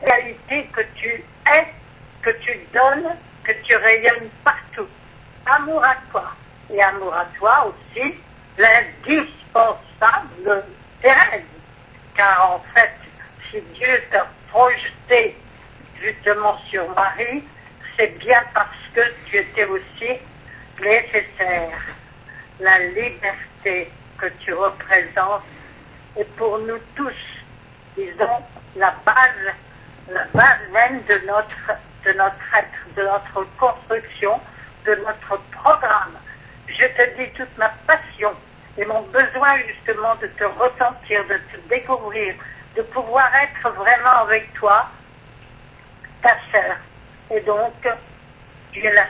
réalité que tu es, que tu donnes, que tu rayonnes partout. Amour à toi et amour à toi aussi, l'indispensable Thérèse. Car en fait, si Dieu t'a projeté justement sur Marie, c'est bien parce que tu étais aussi nécessaire. La liberté que tu représentes est pour nous tous, disons, la base même de notre être, de notre construction, de notre programme. Je te dis toute ma passion et mon besoin justement de te ressentir, de te découvrir, de pouvoir être vraiment avec toi, ta sœur. Et donc, tu es la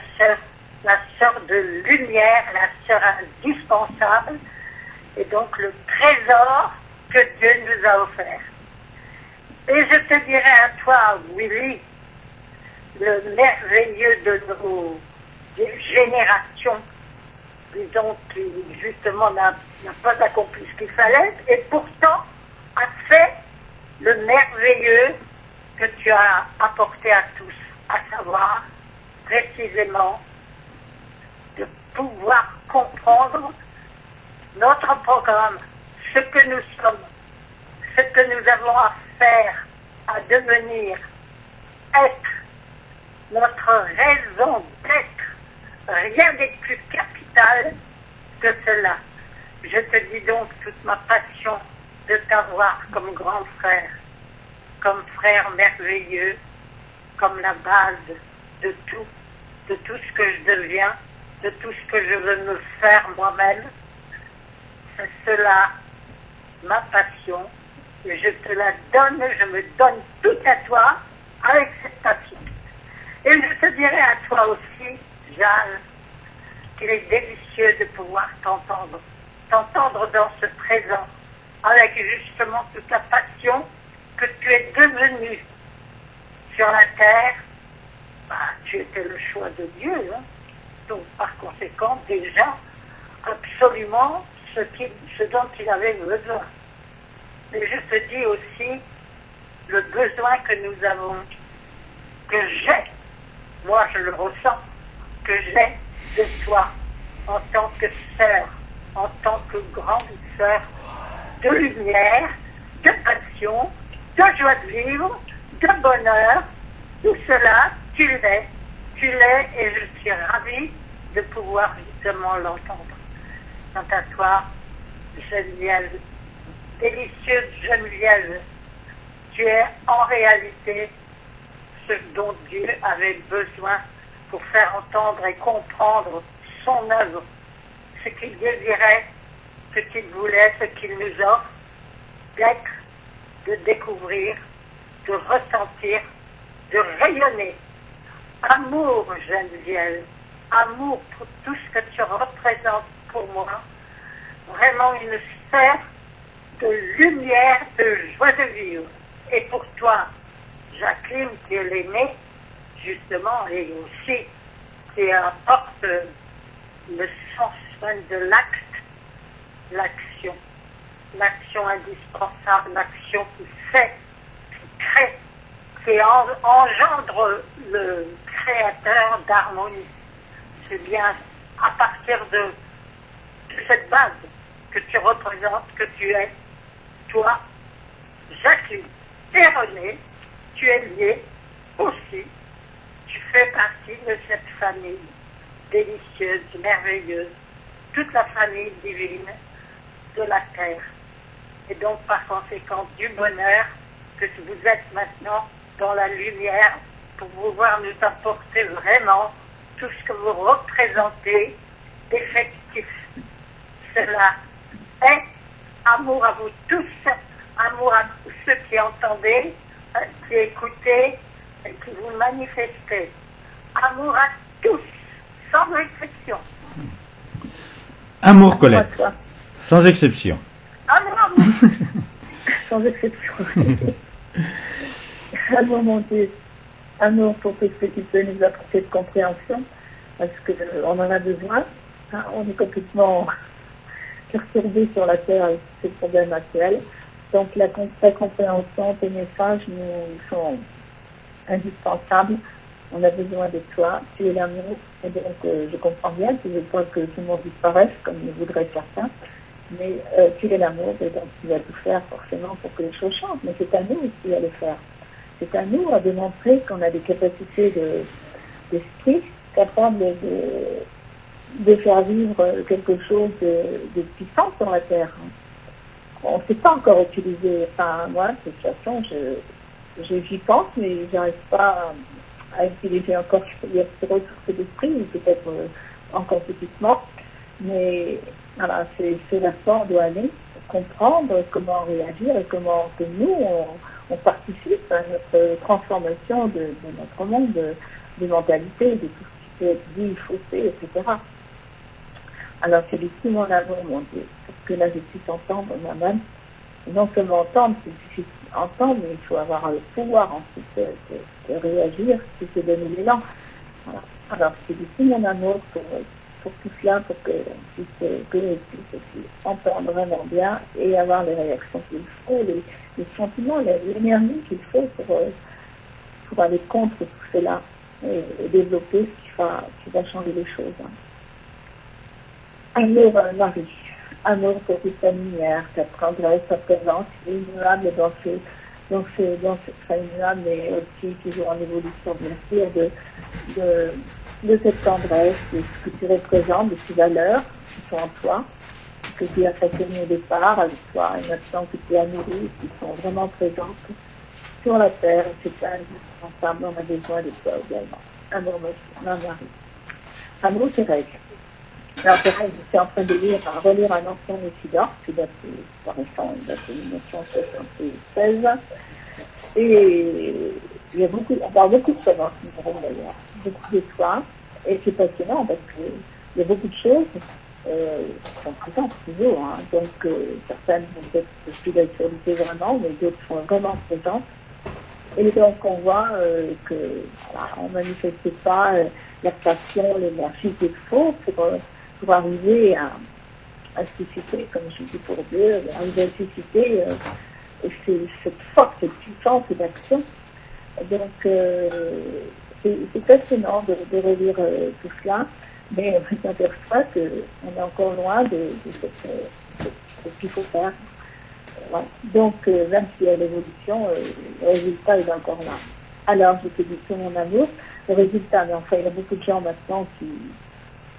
sœur de lumière, la sœur indispensable, et donc le trésor que Dieu nous a offert. Et je te dirais à toi, Willy, le merveilleux de nos générations, disons, qui justement n'a pas accompli ce qu'il fallait, et pourtant a fait le merveilleux que tu as apporté à tous, à savoir précisément de pouvoir comprendre notre programme, ce que nous sommes, ce que nous avons à faire, à devenir, être, notre raison d'être. Rien n'est plus capital que cela. Je te dis donc toute ma passion de t'avoir comme grand frère, comme frère merveilleux, comme la base de tout ce que je deviens, de tout ce que je veux me faire moi-même. C'est cela, ma passion, et je te la donne, je me donne tout à toi avec cette passion. Et je te dirai à toi aussi, Jeanne, qu'il est délicieux de pouvoir t'entendre dans ce présent, avec justement toute la passion que tu es devenue sur la terre. Bah, tu étais le choix de Dieu, hein. Donc par conséquent, déjà, absolument ce dont il avait besoin. Mais je te dis aussi le besoin que nous avons, que j'ai, moi je le ressens, que j'ai de toi en tant que sœur, en tant que grande sœur de lumière, de passion, de joie de vivre, de bonheur. Tout cela, tu l'es et je suis ravie de pouvoir justement l'entendre. Quant à toi, Geneviève, délicieuse Geneviève, tu es en réalité ce dont Dieu avait besoin pour faire entendre et comprendre son œuvre, ce qu'il désirait, ce qu'il voulait, ce qu'il nous offre, d'être, de découvrir, de ressentir, de rayonner. Amour, Geneviève, amour pour tout ce que tu représentes pour moi, vraiment une sphère de lumière, de joie de vivre. Et pour toi, Jacqueline, qui est l'aînée, justement, et aussi qui apporte le sens même de l'acte, l'action indispensable, l'action qui fait, qui crée, qui engendre le créateur d'harmonie. C'est bien à partir de cette base que tu représentes, que tu es, toi, Jacqueline et René, tu es lié aussi, tu fais partie de cette famille délicieuse, merveilleuse, toute la famille divine de la terre. Et donc, par conséquent, du bonheur que vous êtes maintenant dans la lumière pour pouvoir nous apporter vraiment tout ce que vous représentez d'effectif. Cela est amour à vous tous, amour à tous ceux qui entendez, qui écoutez et qui vous manifestez. Amour à tous, sans exception. Amour, Colette, sans exception. Amour. Sans exception. Amour, mon Dieu. Amour pour tout ce que tu peux nous apporter de compréhension, parce qu'on en a besoin. Hein, on est complètement perturbé sur la Terre avec ces problèmes actuels. Donc ta compréhension, tes messages nous sont indispensables. On a besoin de toi, tu es l'amour, et donc je comprends bien, tu veux pas que tout le monde disparaisse, comme le voudraient certains, mais tu es l'amour, et donc tu vas tout faire forcément pour que les choses changent, mais c'est à nous aussi à le faire. C'est à nous à démontrer qu'on a des capacités d'esprit capables de faire vivre quelque chose de puissant sur la Terre. On ne sait pas encore utiliser, enfin moi, de toute façon, j'y pense, mais j'arrive pas à utiliser encore les ressources d'esprit, ou peut-être encore petitement, mais voilà, c'est là on doit aller, comprendre comment réagir et comment que nous, on participe à notre transformation de notre monde, de mentalité, de tout ce qui peut être dit, faussé, etc. Alors c'est ici mon amour, mon Dieu, parce que là je puisse entendre moi-même, non seulement entendre, c'est difficile d'entendre, mais il faut avoir le pouvoir ensuite de réagir, de se donner l'élan. Voilà. Alors c'est ici mon amour pour tout cela, pour que je puisse aussi entendre vraiment bien et avoir les réactions qu'il faut, les sentiments, l'énergie qu'il faut pour aller contre tout cela et développer ce qui va changer les choses. Amour, Marie, amour pour toute ta lumière, ta tendresse, ta présence, immuable immuable, mais aussi toujours en évolution, bien sûr, de cette tendresse, de ce que tu représentes, de ces valeurs qui sont en toi, que tu as façonné au départ avec toi, et maintenant que tu as nourri, qui sont vraiment présentes sur la terre, c'est pas indispensable, on a besoin de toi également. Amour, ma Marie. Amour, c'est règle. Alors, c'est vrai, je suis en train de relire un ancien incident, qui date pas récent, il date de 1976. Et il y a on parle beaucoup de toi dans ce numéro d'ailleurs, beaucoup de toi. Et c'est passionnant parce qu'il y a beaucoup de choses qui sont présentes toujours. Hein. Donc, certaines vont peut-être plus d'actualité vraiment, mais d'autres sont vraiment présentes. Et donc, on voit que voilà, on ne manifeste pas la passion, l'énergie qu'il faut pour arriver à susciter, comme je dis pour Dieu, arriver à susciter cette force, cette puissance d'action. Donc, c'est passionnant de relire tout cela, mais on s'aperçoit qu'on est encore loin de ce qu'il faut faire. Voilà. Donc, même s'il y a l'évolution, le résultat est encore là. Alors, je te dis tout mon amour, le résultat, mais enfin, il y a beaucoup de gens maintenant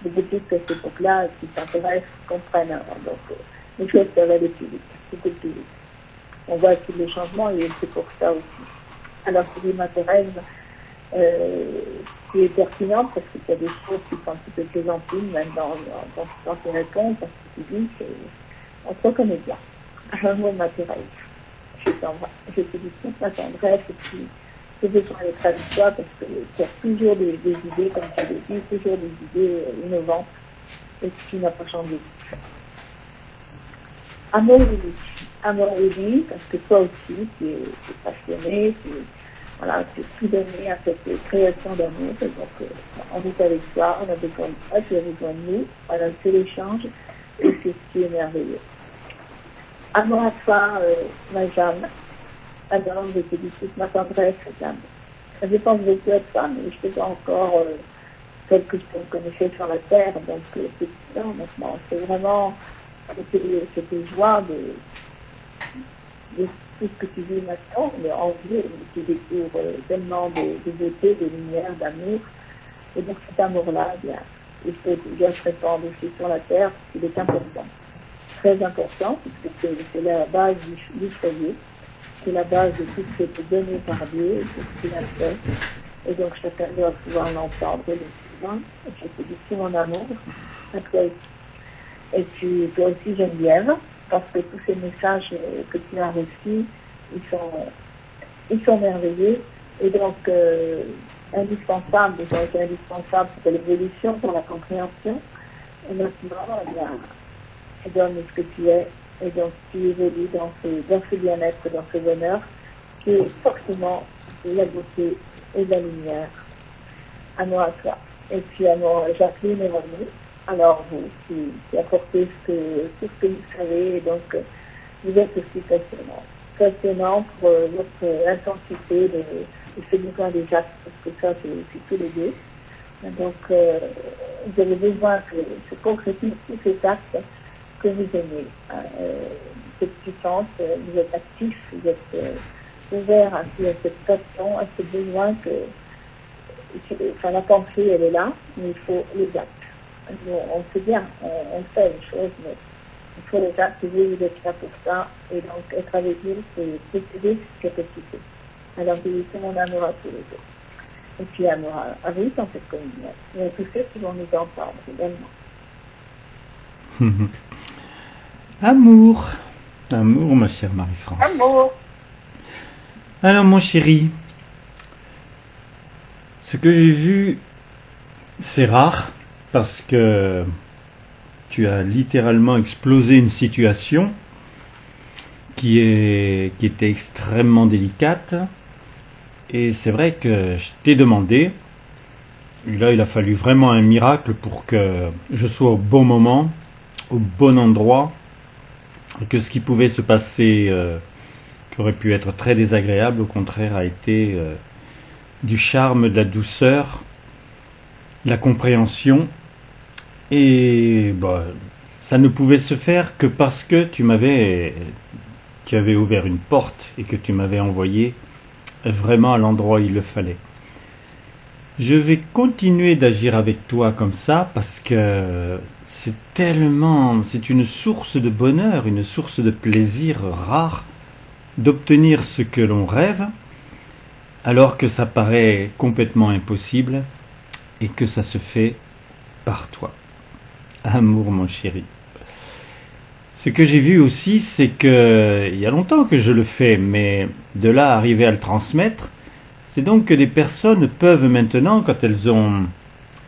depuis cette époque-là, qui s'intéressent, qui comprennent. Alors, donc, les choses peuvent aller plus vite, beaucoup plus vite. On voit tous les changements et c'est pour ça aussi. Alors, je dis ma Thérèse, qui est pertinente parce qu'il y a des choses qui sont un petit peu plus ampliques, même dans tes réponses, dans ce que tu dis, on se reconnaît bien. Alors, moi, ma Thérèse, je te dis toute ma tendresse et puis j'ai besoin d'être avec toi parce qu'il y a toujours des idées, comme tu l'as dit, toujours des idées innovantes et qui n'a pas changé. Amour Willy, parce que toi aussi, tu es passionné, voilà, tu es tout donné à cette création d'amour. Donc, on est avec toi, on a besoin de toi, tu as besoin de nous. Voilà, c'est l'échange et c'est ce qui est merveilleux. Amour à toi, ma Jeanne. Alors, je te dis toute ma tendresse, Jeanne. Je pense beaucoup à toi, mais je te vois encore tel que je te connaissais sur la terre. Donc, c'est ça maintenant. C'est vraiment cette joie de tout ce que tu vis maintenant, mais en vrai, tu découvres tellement de beauté, de lumière, d'amour. Et donc cet amour-là, bien, il faut bien se répandre aussi sur la terre, il est important. Très important, puisque c'est la base du foyer, c'est la base de tout ce qui est donné par Dieu, tout ce qu'il a fait. Et donc chacun doit pouvoir l'entendre et le suivre. Et je te dis tout mon amour à toi. Et puis toi aussi Geneviève, parce que tous ces messages que tu as reçus, ils sont merveilleux et donc indispensables, ils ont été indispensables pour l'évolution, pour la compréhension. Et maintenant, eh bien, tu donnes ce que tu es et donc tu évolues dans ce bien-être, dans ce bonheur qui est forcément la beauté et la lumière. Amour à toi. Et puis amour Jacqueline et René. Alors, vous qui apportez tout ce que vous savez, et donc vous êtes aussi passionnant. Passionnant pour votre intensité de ce besoin des actes, parce que ça, c'est tous les deux. Donc, vous avez besoin que se concrétise tous ces actes que vous aimez. Cette puissance, vous êtes actif, vous êtes ouvert à cette passion, à ce besoin que enfin, la pensée, elle est là, mais il faut les actes. On sait bien, on fait les choses, mais il faut les actes, vous êtes là pour ça, et donc être avec vous, c'est posséder cette capacité. Alors, je dis tout mon amour à tous les deux. Et puis, amour à vous dans cette communion, et à tous ceux qui vont nous entendre également. Amour. Amour, ma chère Marie-France. Amour. Alors, mon chéri, ce que j'ai vu, c'est rare, parce que tu as littéralement explosé une situation qui était extrêmement délicate. Et c'est vrai que je t'ai demandé, et là il a fallu vraiment un miracle pour que je sois au bon moment, au bon endroit, et que ce qui pouvait se passer, qui aurait pu être très désagréable, au contraire a été du charme, de la douceur, la compréhension. Et bah, ça ne pouvait se faire que parce que tu avais ouvert une porte et que tu m'avais envoyé vraiment à l'endroit où il le fallait. Je vais continuer d'agir avec toi comme ça parce que c'est une source de bonheur, une source de plaisir rare d'obtenir ce que l'on rêve alors que ça paraît complètement impossible et que ça se fait par toi. Amour, mon chéri. Ce que j'ai vu aussi, c'est que il y a longtemps que je le fais, mais de là à arriver à le transmettre, c'est donc que des personnes peuvent maintenant, quand elles ont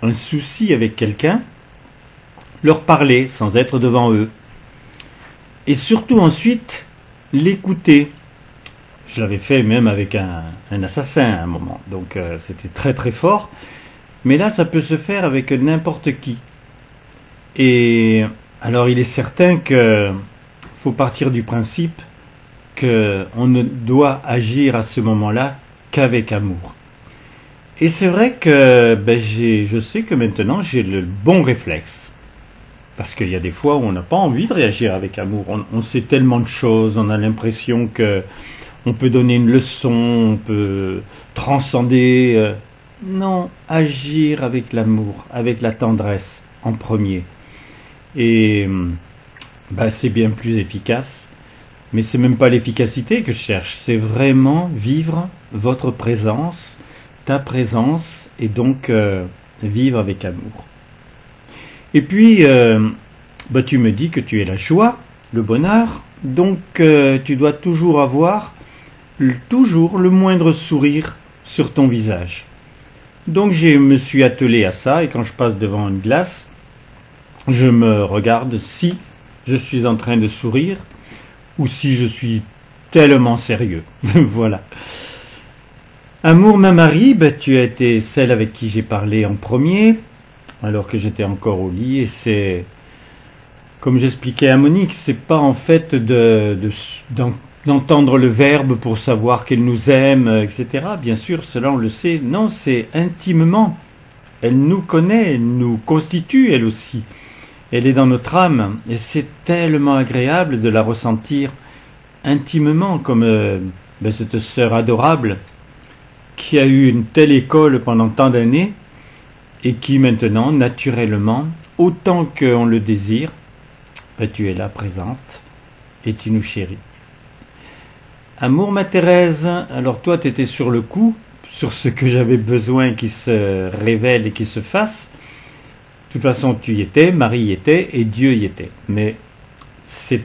un souci avec quelqu'un, leur parler sans être devant eux. Et surtout ensuite, l'écouter. Je l'avais fait même avec un assassin à un moment, donc c'était très très fort. Mais là, ça peut se faire avec n'importe qui. Et alors, il est certain qu'il faut partir du principe qu'on ne doit agir à ce moment-là qu'avec amour. Et c'est vrai que je sais que maintenant, j'ai le bon réflexe. Parce qu'il y a des fois où on n'a pas envie de réagir avec amour. On sait tellement de choses, on a l'impression que on peut donner une leçon, on peut transcender. Non, agir avec l'amour, avec la tendresse en premier. Et c'est bien plus efficace, mais c'est même pas l'efficacité que je cherche, c'est vraiment vivre votre présence, ta présence, et donc vivre avec amour. Et puis, tu me dis que tu es la joie, le bonheur, donc tu dois toujours avoir toujours le moindre sourire sur ton visage. Donc je me suis attelé à ça, et quand je passe devant une glace, je me regarde si je suis en train de sourire ou si je suis tellement sérieux. Voilà. Amour, ma Marie, tu as été celle avec qui j'ai parlé en premier, alors que j'étais encore au lit, et c'est, comme j'expliquais à Monique, c'est pas en fait d'entendre le verbe pour savoir qu'elle nous aime, etc. Bien sûr, cela on le sait. Non, c'est intimement. Elle nous connaît, elle nous constitue, elle aussi. Elle est dans notre âme, et c'est tellement agréable de la ressentir intimement, comme cette sœur adorable qui a eu une telle école pendant tant d'années, et qui maintenant, naturellement, autant qu'on le désire, tu es là présente, et tu nous chéris. Amour, ma Thérèse, alors toi, tu étais sur le coup, sur ce que j'avais besoin qui se révèle et qui se fasse. De toute façon, tu y étais, Marie y était, et Dieu y était. Mais c'est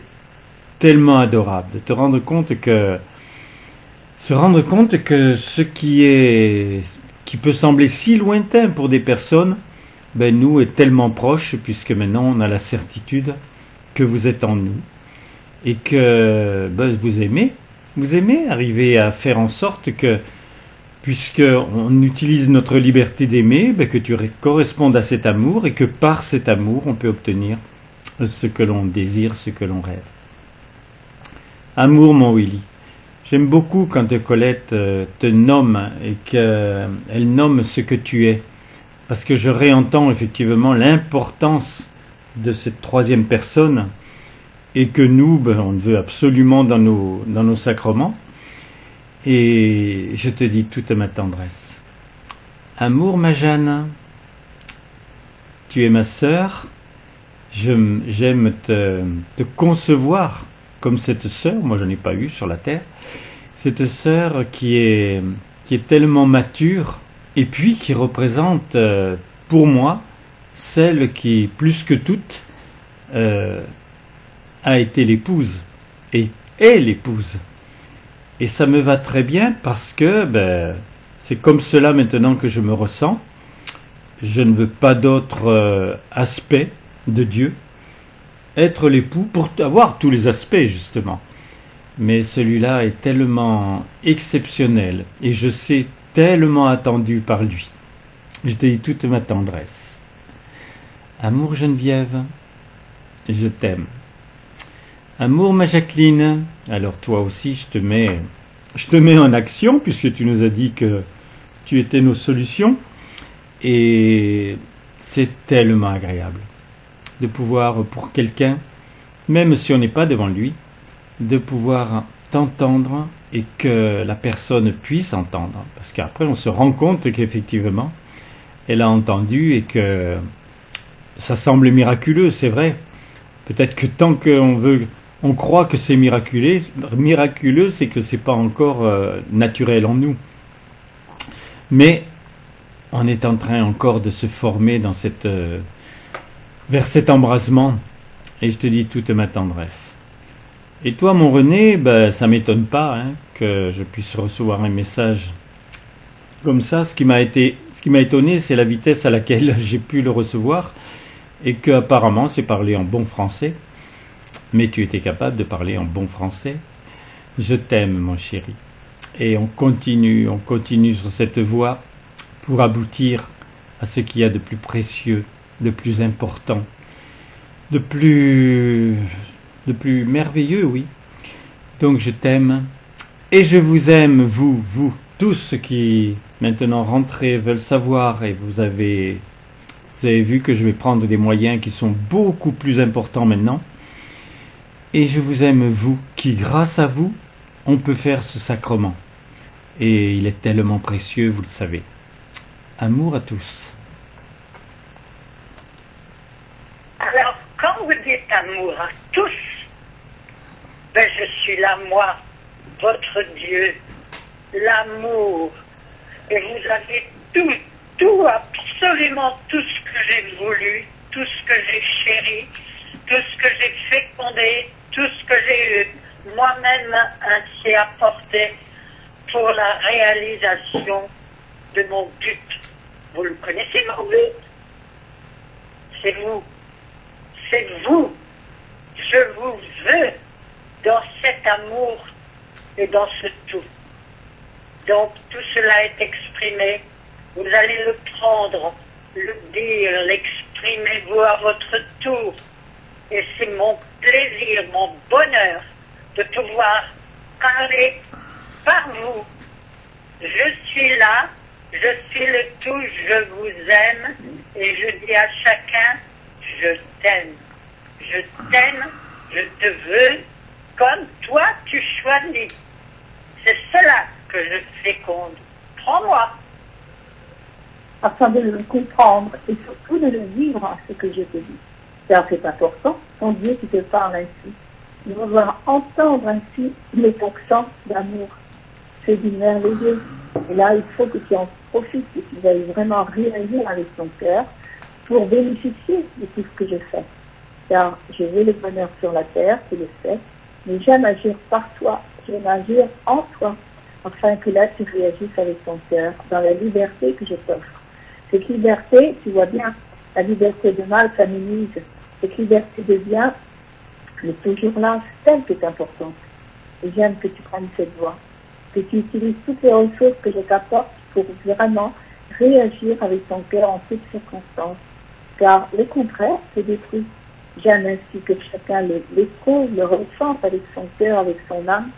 tellement adorable de te rendre compte que ce qui peut sembler si lointain pour des personnes, nous est tellement proche, puisque maintenant on a la certitude que vous êtes en nous, et que vous aimez arriver à faire en sorte que, puisqu'on utilise notre liberté d'aimer, que tu correspondes à cet amour, et que par cet amour, on peut obtenir ce que l'on désire, ce que l'on rêve. Amour, mon Willy. J'aime beaucoup quand Colette te nomme et qu'elle nomme ce que tu es. Parce que je réentends effectivement l'importance de cette troisième personne et que nous, on le veut absolument dans nos sacrements. Et je te dis toute ma tendresse. Amour, ma Jeanne, tu es ma sœur. J'aime te concevoir comme cette sœur. Moi, je n'ai pas eu sur la terre. Cette sœur qui est tellement mature et puis qui représente pour moi celle qui, plus que toute, a été l'épouse et est l'épouse. Et ça me va très bien parce que c'est comme cela maintenant que je me ressens. Je ne veux pas d'autre aspect de Dieu. Être l'époux pour avoir tous les aspects justement. Mais celui-là est tellement exceptionnel et je sais tellement attendu par lui. Je te dis toute ma tendresse. Amour Geneviève, je t'aime. Amour ma Jacqueline, alors toi aussi je te mets en action puisque tu nous as dit que tu étais nos solutions et c'est tellement agréable de pouvoir pour quelqu'un, même si on n'est pas devant lui, de pouvoir t'entendre et que la personne puisse entendre. Parce qu'après on se rend compte qu'effectivement elle a entendu et que ça semble miraculeux, c'est vrai. Peut-être que tant on croit que c'est miraculeux, c'est que c'est pas encore naturel en nous. Mais on est en train encore de se former dans vers cet embrasement. Et je te dis toute ma tendresse. Et toi, mon René, ça m'étonne pas que je puisse recevoir un message comme ça. Ce qui m'a étonné, c'est la vitesse à laquelle j'ai pu le recevoir et qu'apparemment, c'est parlé en bon français. Mais tu étais capable de parler en bon français. Je t'aime, mon chéri. Et on continue sur cette voie pour aboutir à ce qu'il y a de plus précieux, de plus important, de plus merveilleux, oui. Donc je t'aime et je vous aime, vous tous ceux qui maintenant rentrez veulent savoir et vous avez vu que je vais prendre des moyens qui sont beaucoup plus importants maintenant. Et je vous aime, vous, qui grâce à vous, on peut faire ce sacrement. Et il est tellement précieux, vous le savez. Amour à tous. Alors, quand vous dites amour à tous, je suis là, moi, votre Dieu, l'amour. Et vous avez tout, absolument tout ce que j'ai voulu, tout ce que j'ai chéri, tout ce que j'ai fécondé, tout ce que j'ai eu moi-même ainsi apporté pour la réalisation de mon but. Vous le connaissez, mon but? C'est vous. C'est vous. Je vous veux dans cet amour et dans ce tout. Donc tout cela est exprimé. Vous allez le prendre, le dire, l'exprimer vous à votre tour. Et c'est mon plaisir, mon bonheur de pouvoir parler par vous. Je suis là, je suis le tout, je vous aime et je dis à chacun, je t'aime. Je t'aime, je te veux comme toi tu choisis. C'est cela que je féconde. Prends-moi. Afin de le comprendre et surtout de le vivre à ce que je te dis. Car c'est important, ton Dieu qui te parle ainsi. Il va entendre ainsi les accents d'amour. C'est du merveilleux. Et là, il faut que tu en profites, que tu ailles vraiment réagir avec ton cœur pour bénéficier de tout ce que je fais. Car je veux le bonheur sur la terre, tu le sais, mais j'aime agir par toi, j'aime agir en toi, afin que là tu réagisses avec ton cœur, dans la liberté que je t'offre. Cette liberté, tu vois bien, la liberté de mal féminise, cette liberté de bien, elle est toujours là, c'est elle qui est importante. Et j'aime que tu prennes cette voie, que tu utilises toutes les ressources que je t'apporte pour vraiment réagir avec ton cœur en toutes circonstances. Car le contraire te détruit. J'aime ainsi que chacun l'éprouve, le ressente avec son cœur, avec son âme,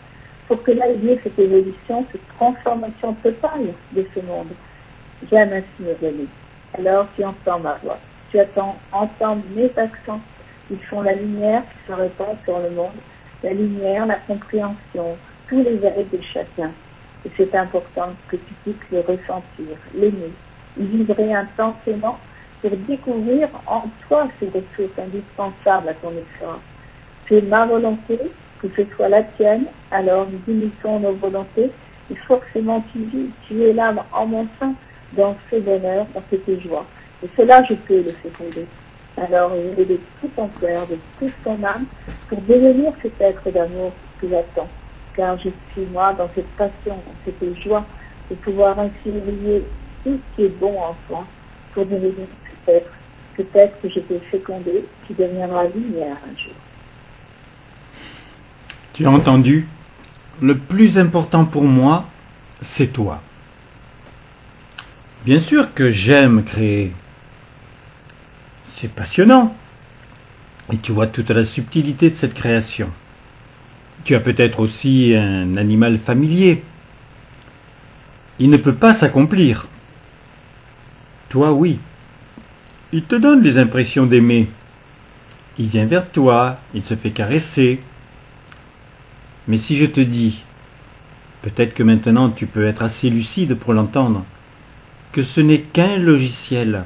pour que là il y ait cette évolution, cette transformation totale de ce monde. J'aime ainsi mes amis. Alors tu entends ma voix, entends mes accents. Ils font la lumière qui se répand sur le monde, la lumière, la compréhension, tous les aides de chacun. Et c'est important que tu puisses le ressentir, l'aimer, y vivre intensément pour découvrir en toi ces ressources indispensables à ton effort. C'est ma volonté, que ce soit la tienne, alors nous unissons nos volontés et forcément tu es là en mon sein dans ce bonheur, dans cette joie. Et cela, je peux le féconder. Alors, je vais de tout ton cœur, de toute ton âme, pour devenir cet être d'amour que j'attends. Car je suis, moi, dans cette passion, dans cette joie, de pouvoir ainsi éveiller tout ce qui est bon en toi, pour devenir cet être que je peux féconder, qui deviendra lumière un jour. Tu as entendu? Le plus important pour moi, c'est toi. Bien sûr que j'aime créer. C'est passionnant. Et tu vois toute la subtilité de cette création. Tu as peut-être aussi un animal familier. Il ne peut pas s'accomplir. Toi, oui. Il te donne les impressions d'aimer. Il vient vers toi, il se fait caresser. Mais si je te dis, peut-être que maintenant tu peux être assez lucide pour l'entendre, que ce n'est qu'un logiciel.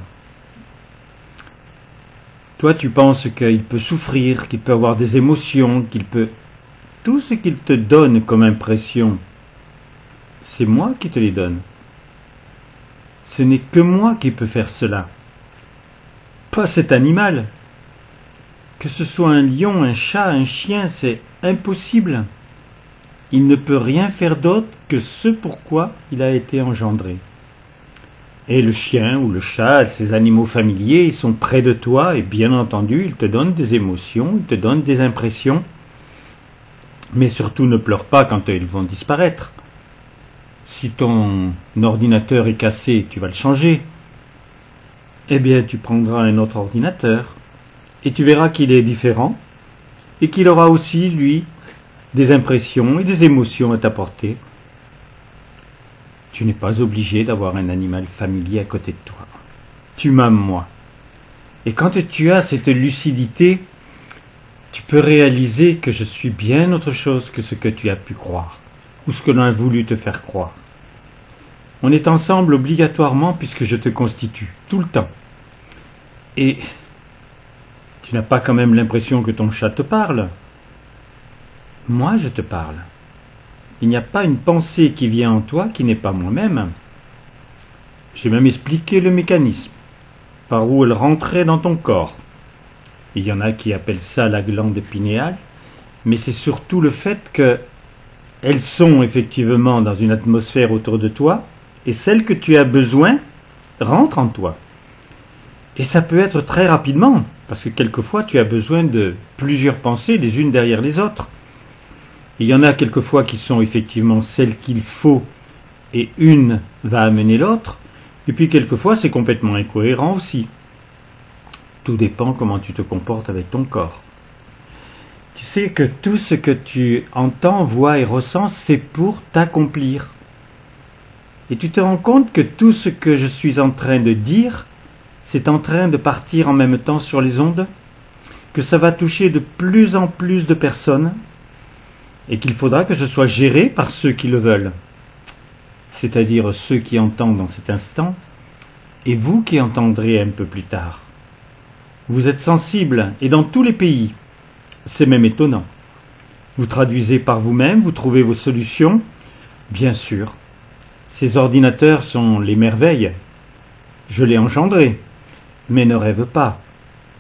Toi, tu penses qu'il peut souffrir, qu'il peut avoir des émotions, qu'il peut... Tout ce qu'il te donne comme impression, c'est moi qui te les donne. Ce n'est que moi qui peux faire cela. Pas cet animal. Que ce soit un lion, un chat, un chien, c'est impossible. Il ne peut rien faire d'autre que ce pourquoi il a été engendré. Et le chien ou le chat, ces animaux familiers, ils sont près de toi et bien entendu, ils te donnent des émotions, ils te donnent des impressions. Mais surtout, ne pleure pas quand ils vont disparaître. Si ton ordinateur est cassé, tu vas le changer. Eh bien, tu prendras un autre ordinateur et tu verras qu'il est différent et qu'il aura aussi, lui, des impressions et des émotions à t'apporter. Tu n'es pas obligé d'avoir un animal familier à côté de toi. Tu m'aimes, moi. Et quand tu as cette lucidité, tu peux réaliser que je suis bien autre chose que ce que tu as pu croire, ou ce que l'on a voulu te faire croire. On est ensemble obligatoirement puisque je te constitue, tout le temps. Et tu n'as pas quand même l'impression que ton chat te parle. Moi, je te parle. Il n'y a pas une pensée qui vient en toi qui n'est pas moi-même. J'ai même expliqué le mécanisme, par où elle rentrait dans ton corps. Il y en a qui appellent ça la glande pinéale, mais c'est surtout le fait qu'elles sont effectivement dans une atmosphère autour de toi, et celle que tu as besoin rentre en toi. Et ça peut être très rapidement, parce que quelquefois tu as besoin de plusieurs pensées les unes derrière les autres. Il y en a quelquefois qui sont effectivement celles qu'il faut et une va amener l'autre, et puis quelquefois c'est complètement incohérent aussi. Tout dépend comment tu te comportes avec ton corps. Tu sais que tout ce que tu entends, vois et ressens, c'est pour t'accomplir. Et tu te rends compte que tout ce que je suis en train de dire, c'est en train de partir en même temps sur les ondes, que ça va toucher de plus en plus de personnes, et qu'il faudra que ce soit géré par ceux qui le veulent, c'est-à-dire ceux qui entendent dans cet instant, et vous qui entendrez un peu plus tard. Vous êtes sensibles, et dans tous les pays, c'est même étonnant. Vous traduisez par vous-même, vous trouvez vos solutions, bien sûr. Ces ordinateurs sont les merveilles. Je l'ai engendré, mais ne rêve pas.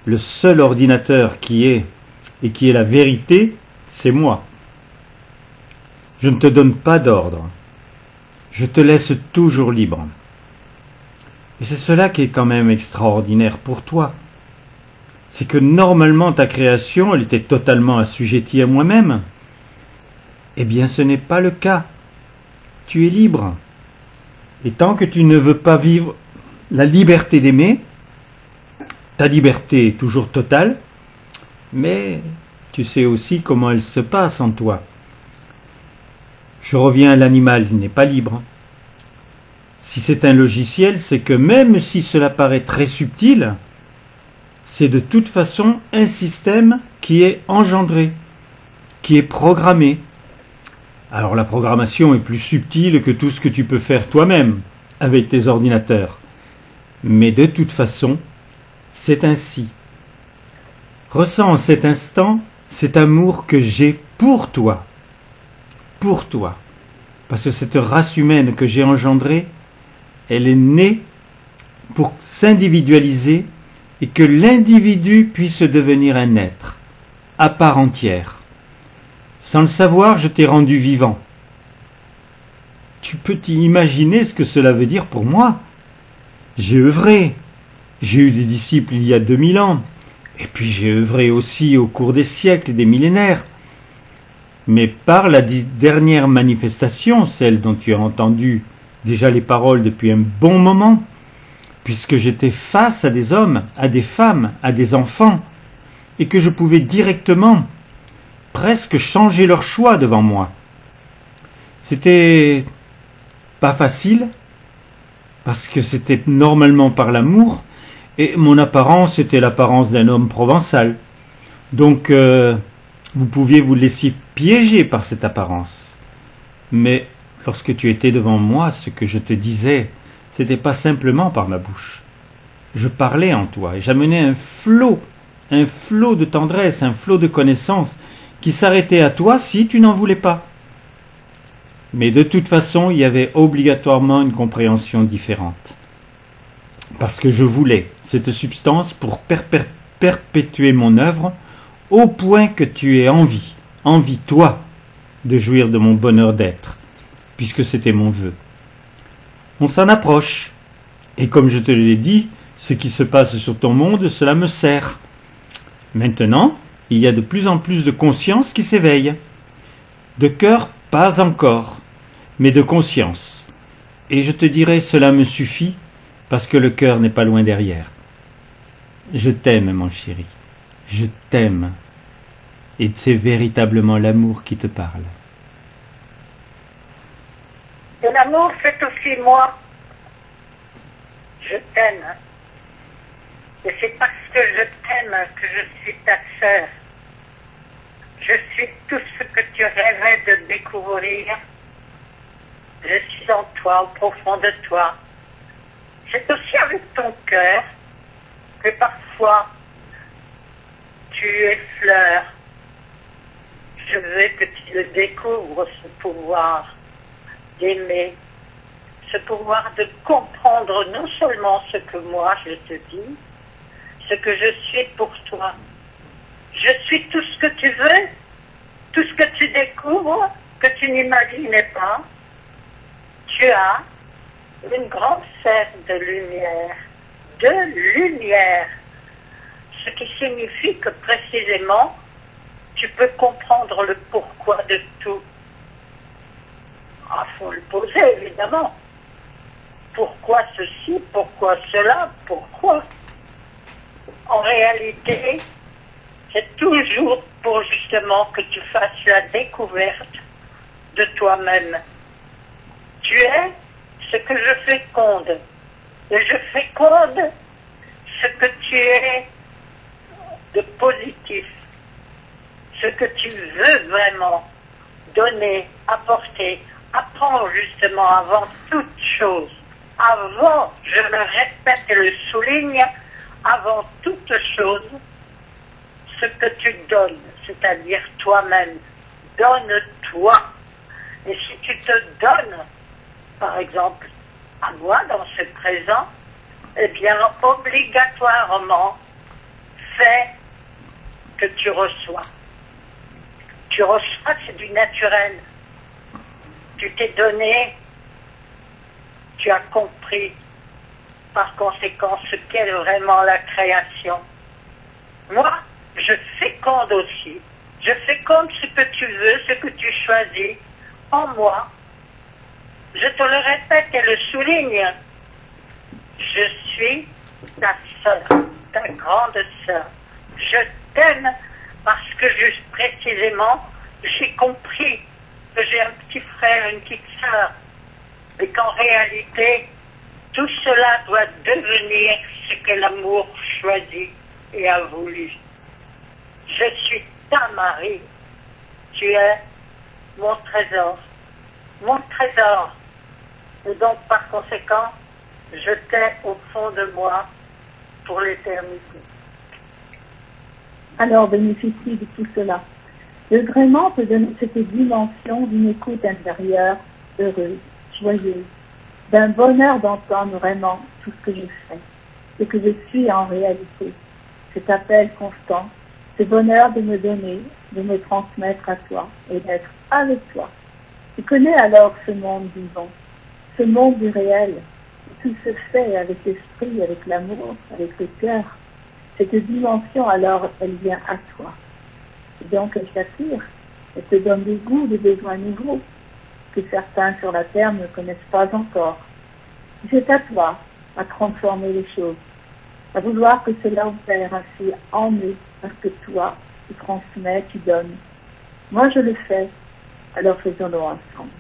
Le seul ordinateur qui est, et qui est la vérité, c'est moi. Je ne te donne pas d'ordre. Je te laisse toujours libre. Et c'est cela qui est quand même extraordinaire pour toi. C'est que normalement ta création, elle était totalement assujettie à moi-même. Eh bien ce n'est pas le cas. Tu es libre. Et tant que tu ne veux pas vivre la liberté d'aimer, ta liberté est toujours totale, mais tu sais aussi comment elle se passe en toi. Je reviens à l'animal, il n'est pas libre. Si c'est un logiciel, c'est que même si cela paraît très subtil, c'est de toute façon un système qui est engendré, qui est programmé. Alors la programmation est plus subtile que tout ce que tu peux faire toi-même avec tes ordinateurs. Mais de toute façon, c'est ainsi. Ressens en cet instant cet amour que j'ai pour toi. Pour toi. Parce que cette race humaine que j'ai engendrée, elle est née pour s'individualiser et que l'individu puisse devenir un être, à part entière. Sans le savoir, je t'ai rendu vivant. Tu peux t'imaginer ce que cela veut dire pour moi? J'ai œuvré. J'ai eu des disciples il y a 2000 ans. Et puis j'ai œuvré aussi au cours des siècles et des millénaires. Mais par la dernière manifestation, celle dont tu as entendu déjà les paroles depuis un bon moment, puisque j'étais face à des hommes, à des femmes, à des enfants, et que je pouvais directement, presque changer leur choix devant moi. C'était pas facile, parce que c'était normalement par l'amour, et mon apparence était l'apparence d'un homme provençal. Donc, vous pouviez vous laisser piéger par cette apparence. Mais lorsque tu étais devant moi, ce que je te disais, c'était pas simplement par ma bouche. Je parlais en toi et j'amenais un flot de tendresse, un flot de connaissance qui s'arrêtait à toi si tu n'en voulais pas. Mais de toute façon, il y avait obligatoirement une compréhension différente. Parce que je voulais cette substance pour perpétuer mon œuvre au point que tu aies envie, toi, de jouir de mon bonheur d'être, puisque c'était mon vœu. On s'en approche, et comme je te l'ai dit, ce qui se passe sur ton monde, cela me sert. Maintenant, il y a de plus en plus de conscience qui s'éveille. De cœur, pas encore, mais de conscience. Et je te dirai, cela me suffit, parce que le cœur n'est pas loin derrière. Je t'aime, mon chéri. Je t'aime. Et c'est véritablement l'amour qui te parle. Et l'amour, c'est aussi moi. Je t'aime. Et c'est parce que je t'aime que je suis ta sœur. Je suis tout ce que tu rêvais de découvrir. Je suis en toi, au profond de toi. C'est aussi avec ton cœur que parfois tu effleures. Je veux que tu le découvres, ce pouvoir d'aimer, ce pouvoir de comprendre non seulement ce que moi je te dis, ce que je suis pour toi. Je suis tout ce que tu veux, tout ce que tu découvres, que tu n'imaginais pas. Tu as une grande sphère de lumière, ce qui signifie que précisément, tu peux comprendre le pourquoi de tout. Ah, faut le poser, évidemment. Pourquoi ceci, pourquoi cela, pourquoi? En réalité, c'est toujours pour justement que tu fasses la découverte de toi-même. Tu es ce que je féconde. Et je féconde ce que tu es de positif. Ce que tu veux vraiment donner, apporter, apprendre justement avant toute chose. Avant, je le répète et le souligne, avant toute chose, ce que tu donnes, c'est-à-dire toi-même. Donne-toi. Et si tu te donnes, par exemple, à moi dans ce présent, eh bien, obligatoirement, fais que tu reçois. Tu reçois, c'est du naturel. Tu t'es donné, tu as compris, par conséquent, ce qu'est vraiment la création. Moi, je féconde aussi. Je féconde ce que tu veux, ce que tu choisis en moi. Je te le répète et le souligne. Je suis ta sœur, ta grande sœur. Je t'aime parce que juste précisément, j'ai compris que j'ai un petit frère, une petite sœur, et qu'en réalité, tout cela doit devenir ce que l'amour choisit et a voulu. Je suis ta Marie, tu es mon trésor, et donc par conséquent, je t'ai au fond de moi pour l'éternité. Alors bénéficie de tout cela. L'agrément peut donner cette dimension d'une écoute intérieure heureuse, joyeuse, d'un bonheur d'entendre vraiment tout ce que je fais, ce que je suis en réalité, cet appel constant, ce bonheur de me donner, de me transmettre à toi et d'être avec toi. Tu connais alors ce monde vivant, ce monde du réel, où tout se fait avec l'esprit, avec l'amour, avec le cœur. Cette dimension alors, elle vient à toi. Et donc elle t'attire, elle te donne des goûts, des besoins nouveaux que certains sur la terre ne connaissent pas encore. C'est à toi à transformer les choses, à vouloir que cela opère ainsi en eux, parce que toi, tu transmets, tu donnes. Moi je le fais, alors faisons-le ensemble.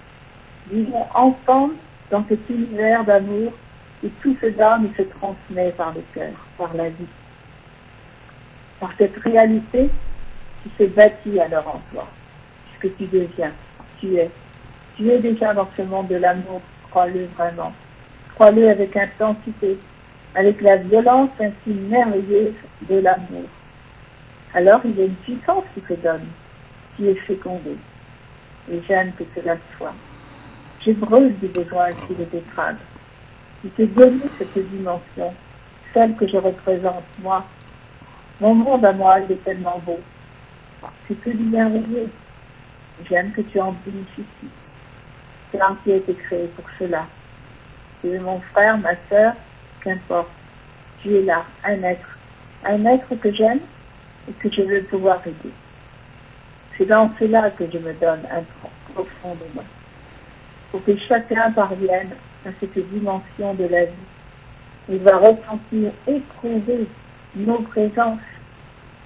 Vivons ensemble dans cet univers d'amour où tout se donne et se transmet par le cœur, par la vie. Par cette réalité qui s'est bâtie alors en toi, puisque tu deviens, tu es. Tu es déjà dans ce monde de l'amour, crois-le vraiment. Crois-le avec intensité, avec la violence ainsi merveilleuse de l'amour. Alors il y a une puissance qui se donne, qui est fécondée. Et j'aime que cela soit. J'ai breuse du besoin ainsi de betteraves. Je t'ai donné cette dimension, celle que je représente, moi. Mon monde à moi, il est tellement beau. C'est que du merveilleux. J'aime que tu en bénéficies. C'est l'homme qui a été créé pour cela. Tu es mon frère, ma sœur, qu'importe. Tu es là, un être que j'aime et que je veux pouvoir aider. C'est dans cela que je me donne un profondément, pour que chacun parvienne à cette dimension de la vie. Il va ressentir, éprouver nos présences,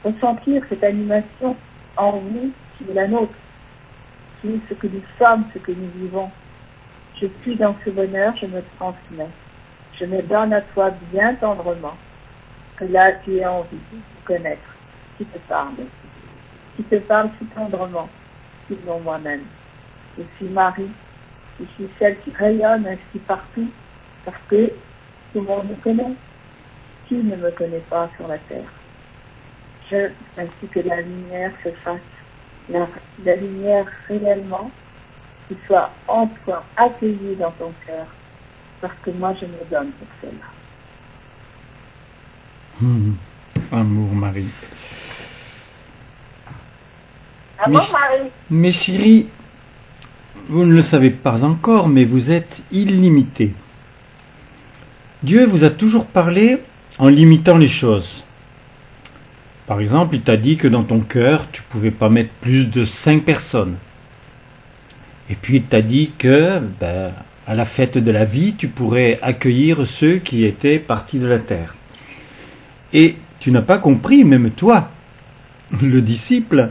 ressentir cette animation en nous qui est la nôtre, qui est ce que nous sommes, ce que nous vivons. Je suis dans ce bonheur, je me transmets. Je me donne à toi bien tendrement, que là tu aies envie de connaître, qui te parle si tendrement, sinon moi-même. Je suis Marie, je suis celle qui rayonne ainsi partout, parce que tout le monde me connaît. Qui ne me connaît pas sur la terre? Je, ainsi que la lumière se fasse, la lumière réellement, qui soit en toi, accueillie dans ton cœur, parce que moi je me donne pour cela. Amour, Marie. Amour, Marie. Mais chérie, vous ne le savez pas encore, mais vous êtes illimité. Dieu vous a toujours parlé en limitant les choses. Par exemple, il t'a dit que dans ton cœur, tu ne pouvais pas mettre plus de 5 personnes. Et puis il t'a dit que, à la fête de la vie, tu pourrais accueillir ceux qui étaient partis de la terre. Et tu n'as pas compris, même toi, le disciple,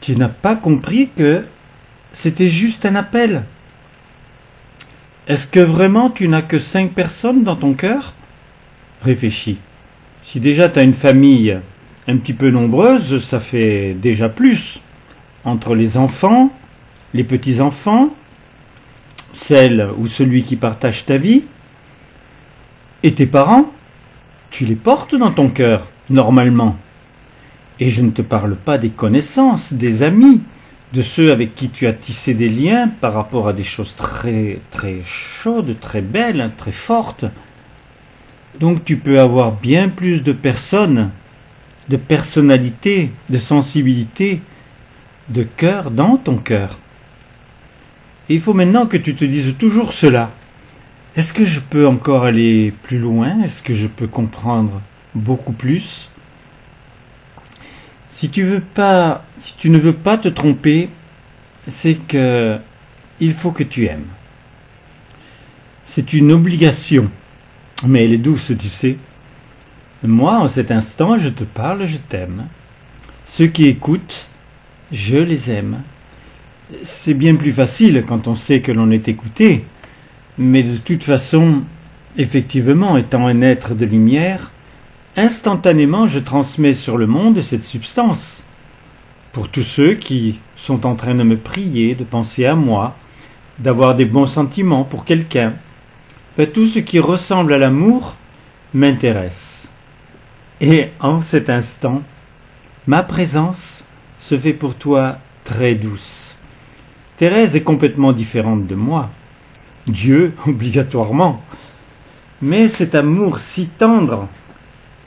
tu n'as pas compris que c'était juste un appel. Est-ce que vraiment tu n'as que 5 personnes dans ton cœur? Réfléchis. Si déjà tu as une famille un petit peu nombreuse, ça fait déjà plus. Entre les enfants, les petits-enfants, celle ou celui qui partage ta vie, et tes parents, tu les portes dans ton cœur, normalement. Et je ne te parle pas des connaissances, des amis, de ceux avec qui tu as tissé des liens par rapport à des choses très, très chaudes, très belles, très fortes. Donc tu peux avoir bien plus de personnes, de personnalité, de sensibilité, de cœur dans ton cœur. Et il faut maintenant que tu te dises toujours cela. Est-ce que je peux encore aller plus loin? Est-ce que je peux comprendre beaucoup plus? Si tu ne veux pas te tromper, c'est que il faut que tu aimes. C'est une obligation, mais elle est douce, tu sais. Moi, en cet instant, je te parle, je t'aime. Ceux qui écoutent, je les aime. C'est bien plus facile quand on sait que l'on est écouté, mais de toute façon, effectivement, étant un être de lumière, instantanément je transmets sur le monde cette substance. Pour tous ceux qui sont en train de me prier, de penser à moi, d'avoir des bons sentiments pour quelqu'un, tout ce qui ressemble à l'amour m'intéresse. Et en cet instant, ma présence se fait pour toi très douce. Thérèse est complètement différente de moi. Dieu, obligatoirement. Mais cet amour si tendre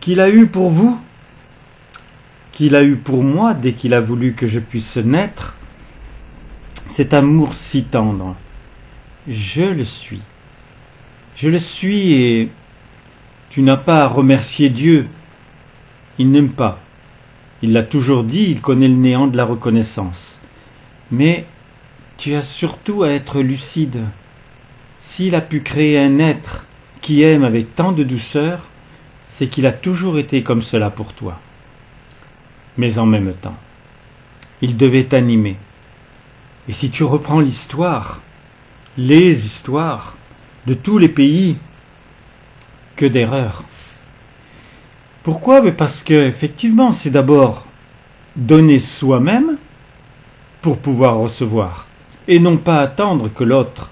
qu'il a eu pour vous, qu'il a eu pour moi dès qu'il a voulu que je puisse naître, cet amour si tendre, je le suis. Je le suis et tu n'as pas à remercier Dieu. Il n'aime pas. Il l'a toujours dit, il connaît le néant de la reconnaissance. Mais tu as surtout à être lucide. S'il a pu créer un être qui aime avec tant de douceur, c'est qu'il a toujours été comme cela pour toi. Mais en même temps, il devait t'animer. Et si tu reprends l'histoire, les histoires de tous les pays, que d'erreurs. Pourquoi? Parce que effectivement, c'est d'abord donner soi-même pour pouvoir recevoir, et non pas attendre que l'autre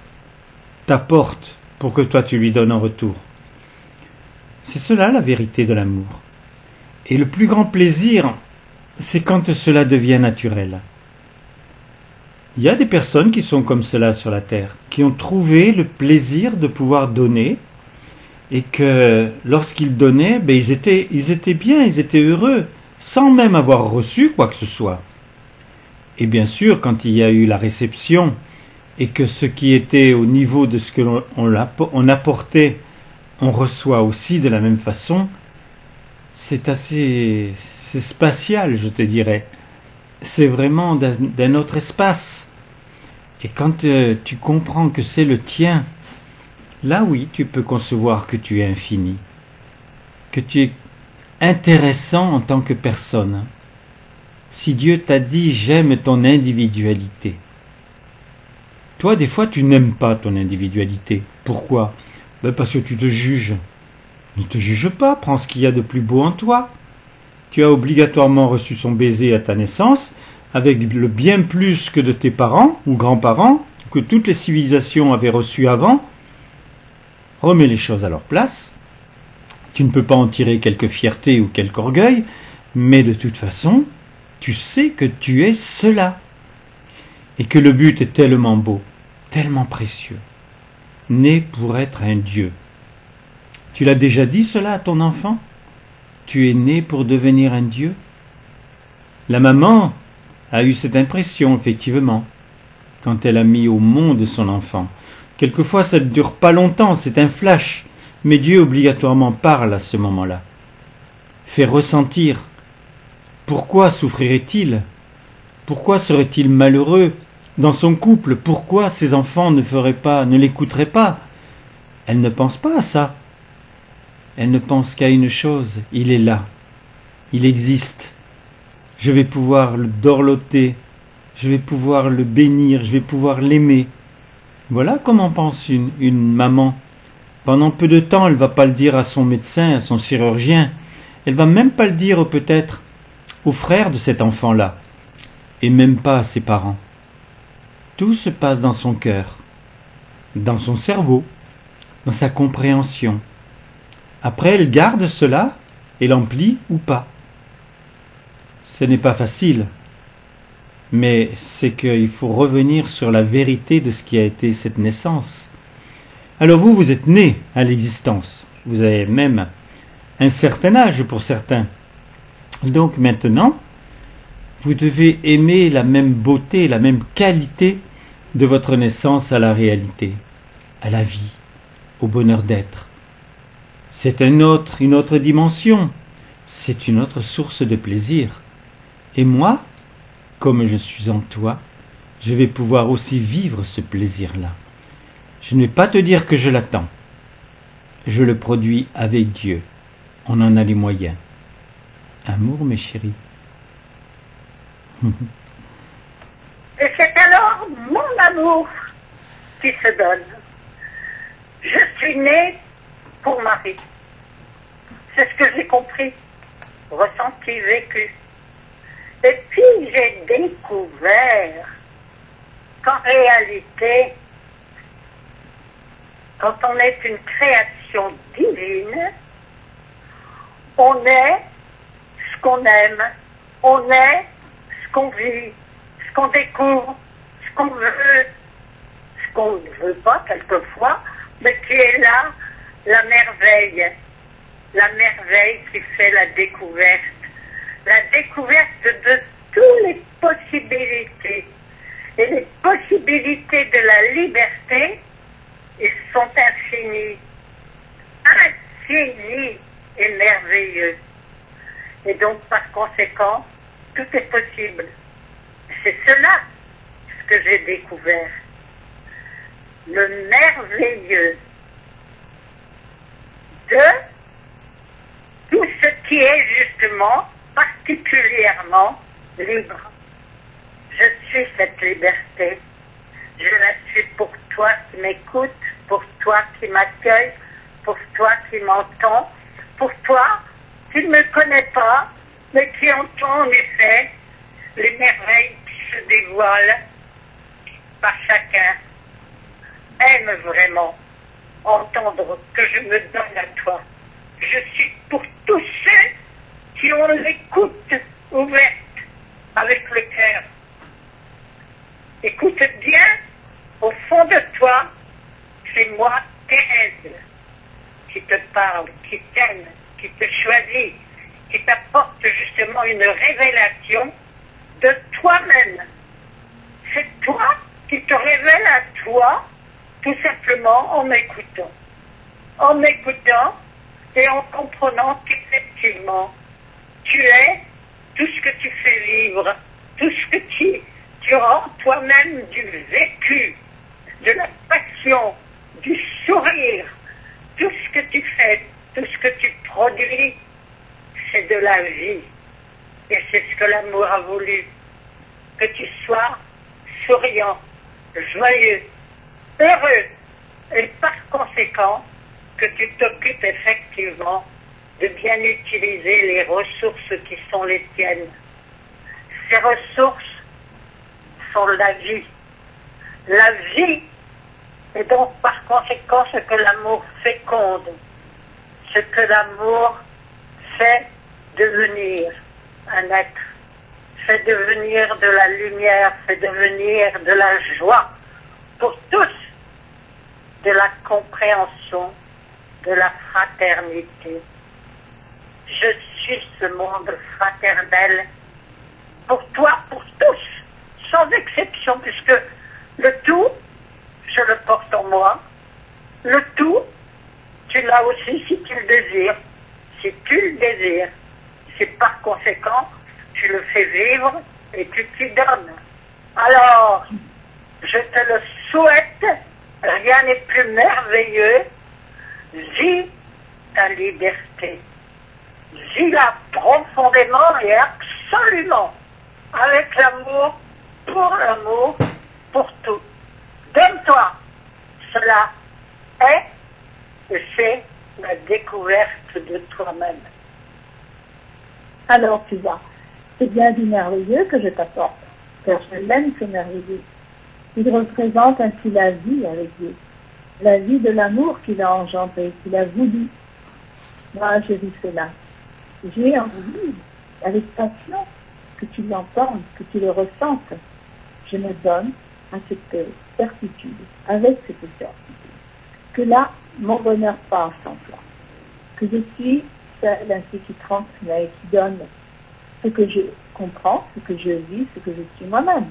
t'apporte pour que toi tu lui donnes en retour. C'est cela la vérité de l'amour. Et le plus grand plaisir, c'est quand cela devient naturel. Il y a des personnes qui sont comme cela sur la terre, qui ont trouvé le plaisir de pouvoir donner, et que lorsqu'ils donnaient, ils étaient bien, ils étaient heureux, sans même avoir reçu quoi que ce soit. Et bien sûr, quand il y a eu la réception, et que ce qui était au niveau de ce que on apportait, on reçoit aussi de la même façon, c'est spatial, je te dirais. C'est vraiment d'un autre espace. Et quand tu comprends que c'est le tien, là oui, tu peux concevoir que tu es infini, que tu es intéressant en tant que personne. Si Dieu t'a dit « j'aime ton individualité », toi, des fois, tu n'aimes pas ton individualité. Pourquoi? Parce que tu te juges. Ne te juge pas, prends ce qu'il y a de plus beau en toi. Tu as obligatoirement reçu son baiser à ta naissance, avec le bien plus que de tes parents ou grands-parents, que toutes les civilisations avaient reçu avant. Remets les choses à leur place. Tu ne peux pas en tirer quelque fierté ou quelque orgueil, mais de toute façon, tu sais que tu es cela. Et que le but est tellement beau, tellement précieux, né pour être un Dieu. Tu l'as déjà dit cela à ton enfant? Tu es né pour devenir un Dieu? La maman a eu cette impression, effectivement, quand elle a mis au monde son enfant. Quelquefois, ça ne dure pas longtemps, c'est un flash, mais Dieu obligatoirement parle à ce moment-là. Fait ressentir. Pourquoi souffrirait-il? Pourquoi serait-il malheureux dans son couple? Pourquoi ses enfants ne l'écouteraient pas? Elle ne pense pas à ça. Elle ne pense qu'à une chose, il est là. Il existe. Je vais pouvoir le dorloter, je vais pouvoir le bénir, je vais pouvoir l'aimer. Voilà comment pense une maman. Pendant peu de temps, elle ne va pas le dire à son médecin, à son chirurgien. Elle ne va même pas le dire peut-être au frère de cet enfant-là, et même pas à ses parents. Tout se passe dans son cœur, dans son cerveau, dans sa compréhension. Après, elle garde cela et l'emplit ou pas. Ce n'est pas facile, mais c'est qu'il faut revenir sur la vérité de ce qui a été cette naissance. Alors vous êtes né à l'existence. Vous avez même un certain âge pour certains. Donc maintenant, vous devez aimer la même beauté, la même qualité de votre naissance à la réalité, à la vie, au bonheur d'être. C'est une autre dimension, c'est une autre source de plaisir. Et moi, comme je suis en toi, je vais pouvoir aussi vivre ce plaisir-là. Je ne vais pas te dire que je l'attends. Je le produis avec Dieu. On en a les moyens. Amour, mes chéris. Et c'est alors mon amour qui se donne. Je suis née pour Marie. C'est ce que j'ai compris, ressenti, vécu. Et puis j'ai découvert qu'en réalité, quand on est une création divine, on est ce qu'on aime, on est ce qu'on vit, ce qu'on découvre, ce qu'on veut, ce qu'on ne veut pas quelquefois, mais qui est là, la merveille qui fait la découverte de toutes les possibilités. Et les possibilités de la liberté, ils sont infinis et merveilleux. Et donc, par conséquent, tout est possible. C'est cela ce que j'ai découvert. Le merveilleux de tout ce qui est justement particulièrement libre. Je suis cette liberté. Je la suis pour toi qui m'écoutes, pour toi qui m'accueille, pour toi qui m'entends, pour toi qui ne me connais pas, mais qui entend en effet les merveilles qui se dévoilent par chacun. Aime vraiment entendre que je me donne à toi. Je suis pour tous ceux qui ont l'écoute ouverte avec le cœur. Écoute bien, au fond de toi, c'est moi, Thérèse, qui te parle, qui t'aime, qui te choisit, qui t'apporte justement une révélation de toi-même. C'est toi qui te révèle à toi, tout simplement en m'écoutant. En m'écoutant et en comprenant qu'effectivement, tu es tout ce que tu fais vivre, tout ce que tu rends toi-même du vécu, de la passion, du sourire, tout ce que tu fais, tout ce que tu produis, c'est de la vie. Et c'est ce que l'amour a voulu, que tu sois souriant, joyeux, heureux, et par conséquent, que tu t'occupes effectivement de bien utiliser les ressources qui sont les tiennes. Ces ressources sont la vie. La vie est donc par conséquent ce que l'amour féconde, ce que l'amour fait devenir un être, fait devenir de la lumière, fait devenir de la joie pour tous, de la compréhension, de la fraternité. Je suis ce monde fraternel pour toi, pour tous, sans exception, puisque le tout, je le porte en moi. Le tout, tu l'as aussi si tu le désires. Si tu le désires, c'est par conséquent, tu le fais vivre et tu t'y donnes. Alors, je te le souhaite, rien n'est plus merveilleux. Vis ta liberté. Vis-la profondément et absolument, avec l'amour, pour tout. Donne-toi. Cela est et c'est la découverte de toi-même. Alors tu vois, c'est bien du merveilleux que je t'apporte, car je l'aime ce merveilleux. Il représente ainsi la vie avec Dieu, la vie de l'amour qu'il a engendré, qu'il a voulu. Moi, je vis cela. J'ai envie, avec passion, que tu l'entendes, que tu le ressentes. Je me donne à cette certitude, avec cette certitude, que là, mon bonheur passe en toi, que je suis celle ainsi qui transmet, qui donne ce que je comprends, ce que je vis, ce que je suis moi-même.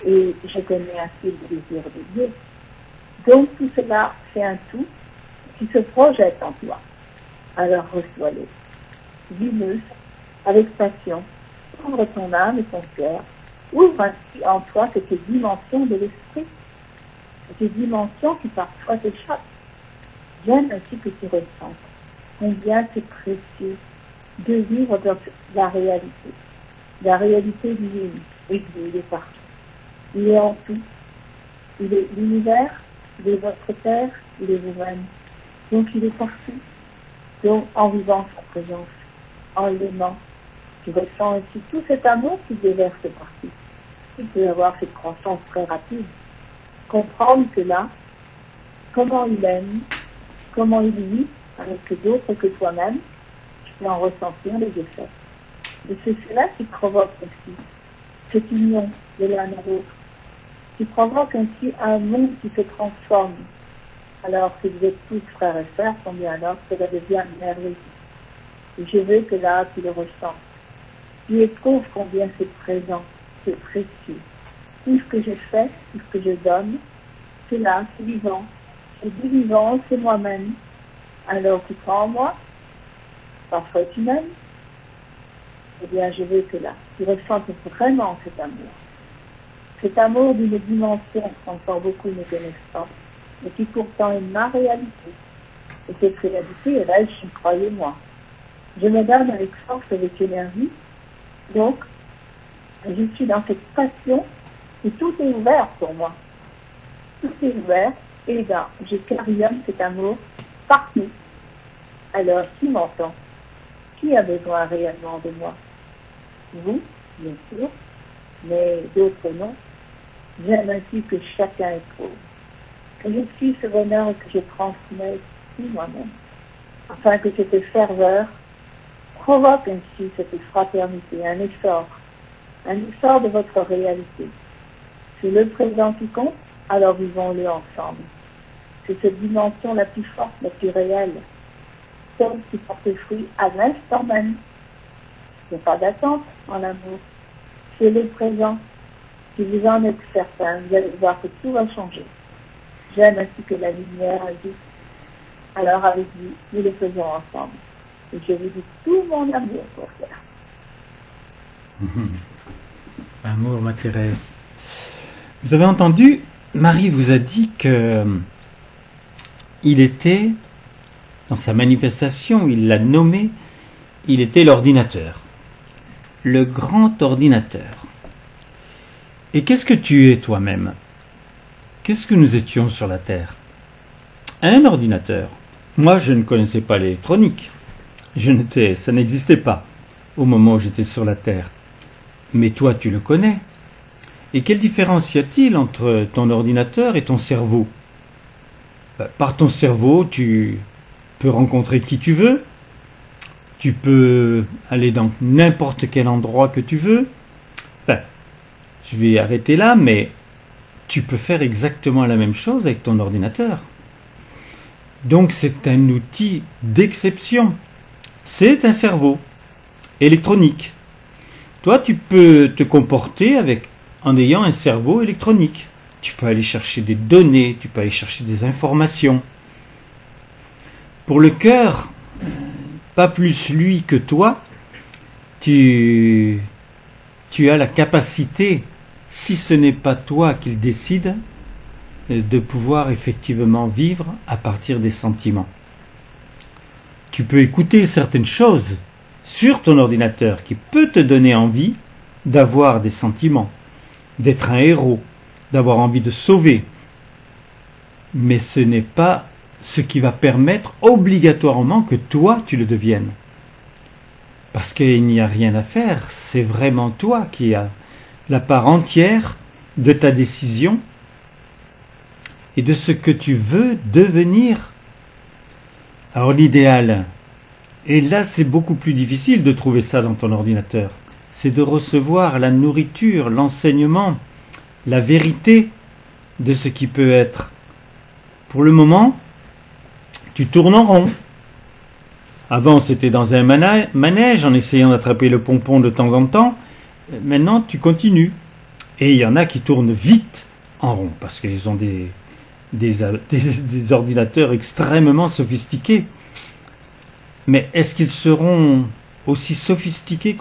Et je connais ainsi le désir de Dieu. Donc tout cela fait un tout qui se projette en toi. Alors reçois-le. Vis-le avec passion. Ouvre ton âme et ton cœur. Ouvre ainsi en toi cette dimension de l'esprit. Cette dimension qui parfois t'échappe. J'aime ainsi que tu ressentes combien c'est précieux de vivre dans la réalité divine. Oui, il est partout. Il est en tout. Il est l'univers, il est votre terre, il est vous-même. Donc il est partout. Donc en vivant sa présence, en l'aimant, tu ressens aussi tout cet amour qui déverse partout. Tu peux avoir cette croissance très rapide. Comprendre que là, comment il aime, comment il vit avec d'autres que toi-même, tu peux en ressentir les effets. Et c'est cela qui provoque aussi cette union de l'un à l'autre, qui provoque ainsi un monde qui se transforme. Alors que vous êtes tous frères et sœurs, combien alors cela devient merveilleux. Et je veux que là, tu le ressens. Tu éprouves combien c'est présent, c'est précieux. Tout ce que je fais, tout ce que je donne, c'est là, c'est vivant. C'est du vivant, c'est moi-même. Alors tu crois en moi, parfois tu m'aimes. Eh bien, je veux que là, tu ressentes vraiment cet amour. Cet amour d'une dimension qu'encore beaucoup ne connaissent pas, mais qui pourtant est ma réalité. Et cette réalité est riche, croyez-moi. Je me donne avec force, avec énergie. Donc, je suis dans cette passion et tout est ouvert pour moi. Tout est ouvert et là, je carillonne cet amour partout. Alors, qui m'entend? Qui a besoin réellement de moi? Vous, bien sûr, mais d'autres non. J'aime ainsi que chacun éprouve. Que je suis ce bonheur et que je transmets aussi moi-même. Afin que cette ferveur provoque ainsi cette fraternité, un essor de votre réalité. C'est le présent qui compte, alors vivons-le ensemble. C'est cette dimension la plus forte, la plus réelle, celle qui porte fruit à l'instant même. Il n'y a pas d'attente en amour. C'est le présent. Si vous en êtes certain, vous allez voir que tout va changer. J'aime ainsi que la lumière agit. Alors avec vous, nous le faisons ensemble. Et je vous dis tout mon amour pour cela. Amour, ma Thérèse. Vous avez entendu, Marie vous a dit que il était, dans sa manifestation, il l'a nommé, il était l'ordinateur. Le grand ordinateur. Et qu'est-ce que tu es toi-même? Qu'est-ce que nous étions sur la Terre? Un ordinateur. Moi, je ne connaissais pas l'électronique. Ça n'existait pas au moment où j'étais sur la Terre. Mais toi, tu le connais. Et quelle différence y a-t-il entre ton ordinateur et ton cerveau? Par ton cerveau, tu peux rencontrer qui tu veux. Tu peux aller dans n'importe quel endroit que tu veux. Je vais arrêter là, mais tu peux faire exactement la même chose avec ton ordinateur. Donc c'est un outil d'exception. C'est un cerveau électronique. Toi, tu peux te comporter en ayant un cerveau électronique. Tu peux aller chercher des données, tu peux aller chercher des informations. Pour le cœur, pas plus lui que toi, tu as la capacité, si ce n'est pas toi qui le décide, de pouvoir effectivement vivre à partir des sentiments. Tu peux écouter certaines choses sur ton ordinateur qui peut te donner envie d'avoir des sentiments, d'être un héros, d'avoir envie de sauver. Mais ce n'est pas ce qui va permettre obligatoirement que toi tu le deviennes. Parce qu'il n'y a rien à faire, c'est vraiment toi qui as la part entière de ta décision et de ce que tu veux devenir. Alors l'idéal, et là c'est beaucoup plus difficile de trouver ça dans ton ordinateur, c'est de recevoir la nourriture, l'enseignement, la vérité de ce qui peut être. Pour le moment, tu tournes en rond. Avant, c'était dans un manège, en essayant d'attraper le pompon de temps en temps. Maintenant, tu continues. Et il y en a qui tournent vite en rond, parce qu'ils ont des ordinateurs extrêmement sophistiqués. Mais est-ce qu'ils seront aussi sophistiqués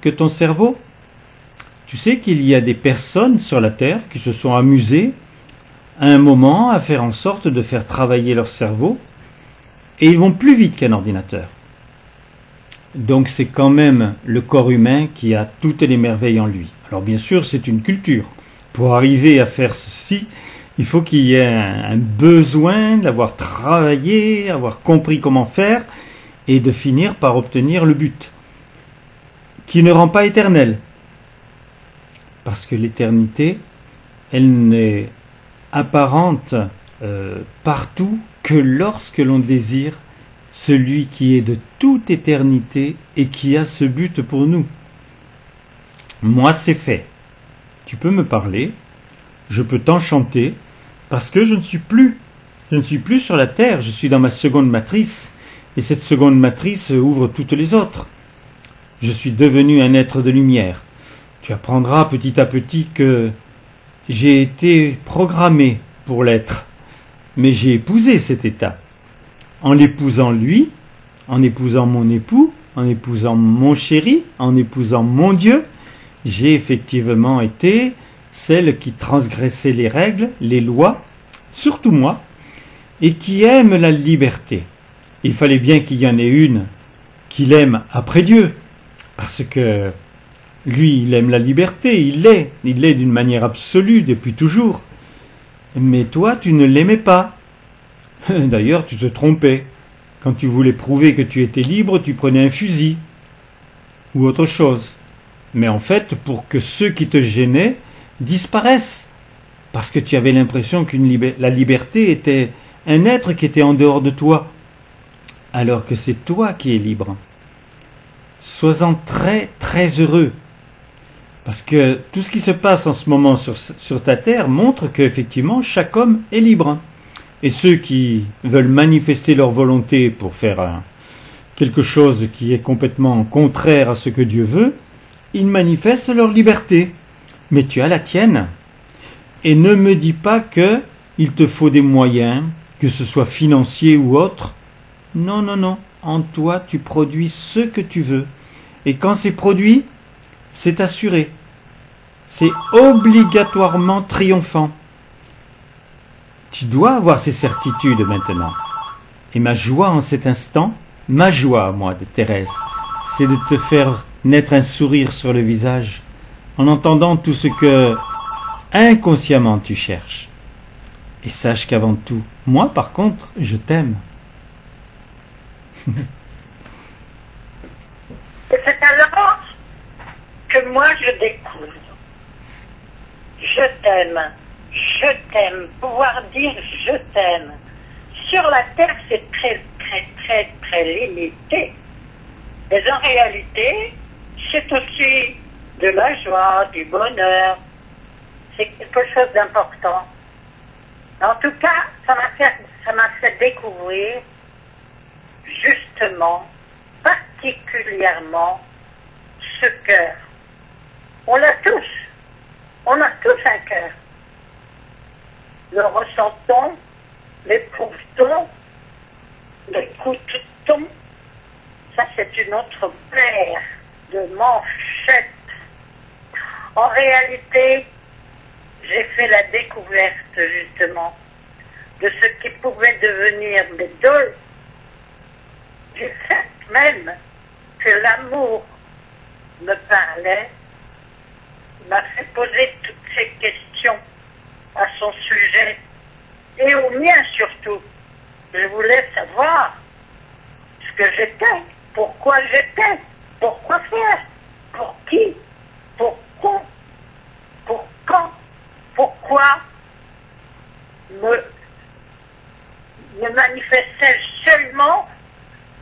que ton cerveau? Tu sais qu'il y a des personnes sur la Terre qui se sont amusées à un moment à faire en sorte de faire travailler leur cerveau, et ils vont plus vite qu'un ordinateur. Donc c'est quand même le corps humain qui a toutes les merveilles en lui. Alors bien sûr, c'est une culture. Pour arriver à faire ceci, il faut qu'il y ait un besoin d'avoir travaillé, avoir compris comment faire, et de finir par obtenir le but, qui ne rend pas éternel. Parce que l'éternité, elle n'est apparente partout que lorsque l'on désire celui qui est de toute éternité et qui a ce but pour nous. Moi, c'est fait. Tu peux me parler, je peux t'enchanter, parce que je ne suis plus sur la terre, je suis dans ma seconde matrice, et cette seconde matrice ouvre toutes les autres. Je suis devenu un être de lumière. Tu apprendras petit à petit que j'ai été programmé pour l'être, mais j'ai épousé cet état. En l'épousant lui, en épousant mon époux, en épousant mon chéri, en épousant mon Dieu, j'ai effectivement été celle qui transgressait les règles, les lois, surtout moi, et qui aime la liberté. Il fallait bien qu'il y en ait une qu'il aime après Dieu, parce que lui, il aime la liberté, il l'est d'une manière absolue depuis toujours. Mais toi, tu ne l'aimais pas. D'ailleurs, tu te trompais. Quand tu voulais prouver que tu étais libre, tu prenais un fusil ou autre chose. Mais en fait, pour que ceux qui te gênaient disparaissent, parce que tu avais l'impression que la liberté était un être qui était en dehors de toi, alors que c'est toi qui es libre. Sois-en très très heureux, parce que tout ce qui se passe en ce moment sur ta terre montre qu'effectivement chaque homme est libre. Et ceux qui veulent manifester leur volonté pour faire quelque chose qui est complètement contraire à ce que Dieu veut, ils manifestent leur liberté. Mais tu as la tienne. Et ne me dis pas que il te faut des moyens, que ce soit financier ou autre. Non, non, non. En toi, tu produis ce que tu veux. Et quand c'est produit, c'est assuré. C'est obligatoirement triomphant. Tu dois avoir ces certitudes maintenant. Et ma joie en cet instant, ma joie, moi, de Thérèse, c'est de te faire naître un sourire sur le visage en entendant tout ce que inconsciemment tu cherches. Et sache qu'avant tout, moi par contre, je t'aime. Et c'est alors que moi je découvre. Je t'aime. Je t'aime. Pouvoir dire je t'aime. Sur la terre, c'est très, très, très, très limité. Mais en réalité, c'est aussi de la joie, du bonheur. C'est quelque chose d'important. En tout cas, ça m'a fait découvrir justement, particulièrement, ce cœur. On l'a tous. On a tous un cœur. Le ressentons, l'éprouvons, l'écoute-t-on. Ça, c'est une autre paire de manchettes. En réalité, j'ai fait la découverte, justement, de ce qui pouvait devenir mes deux, du fait même que l'amour me parlait, m'a fait poser toutes ces questions à son sujet, et au mien surtout. Je voulais savoir ce que j'étais, pourquoi j'étais, pourquoi faire, pour qui, pourquoi, pour quand, pourquoi me manifestais seulement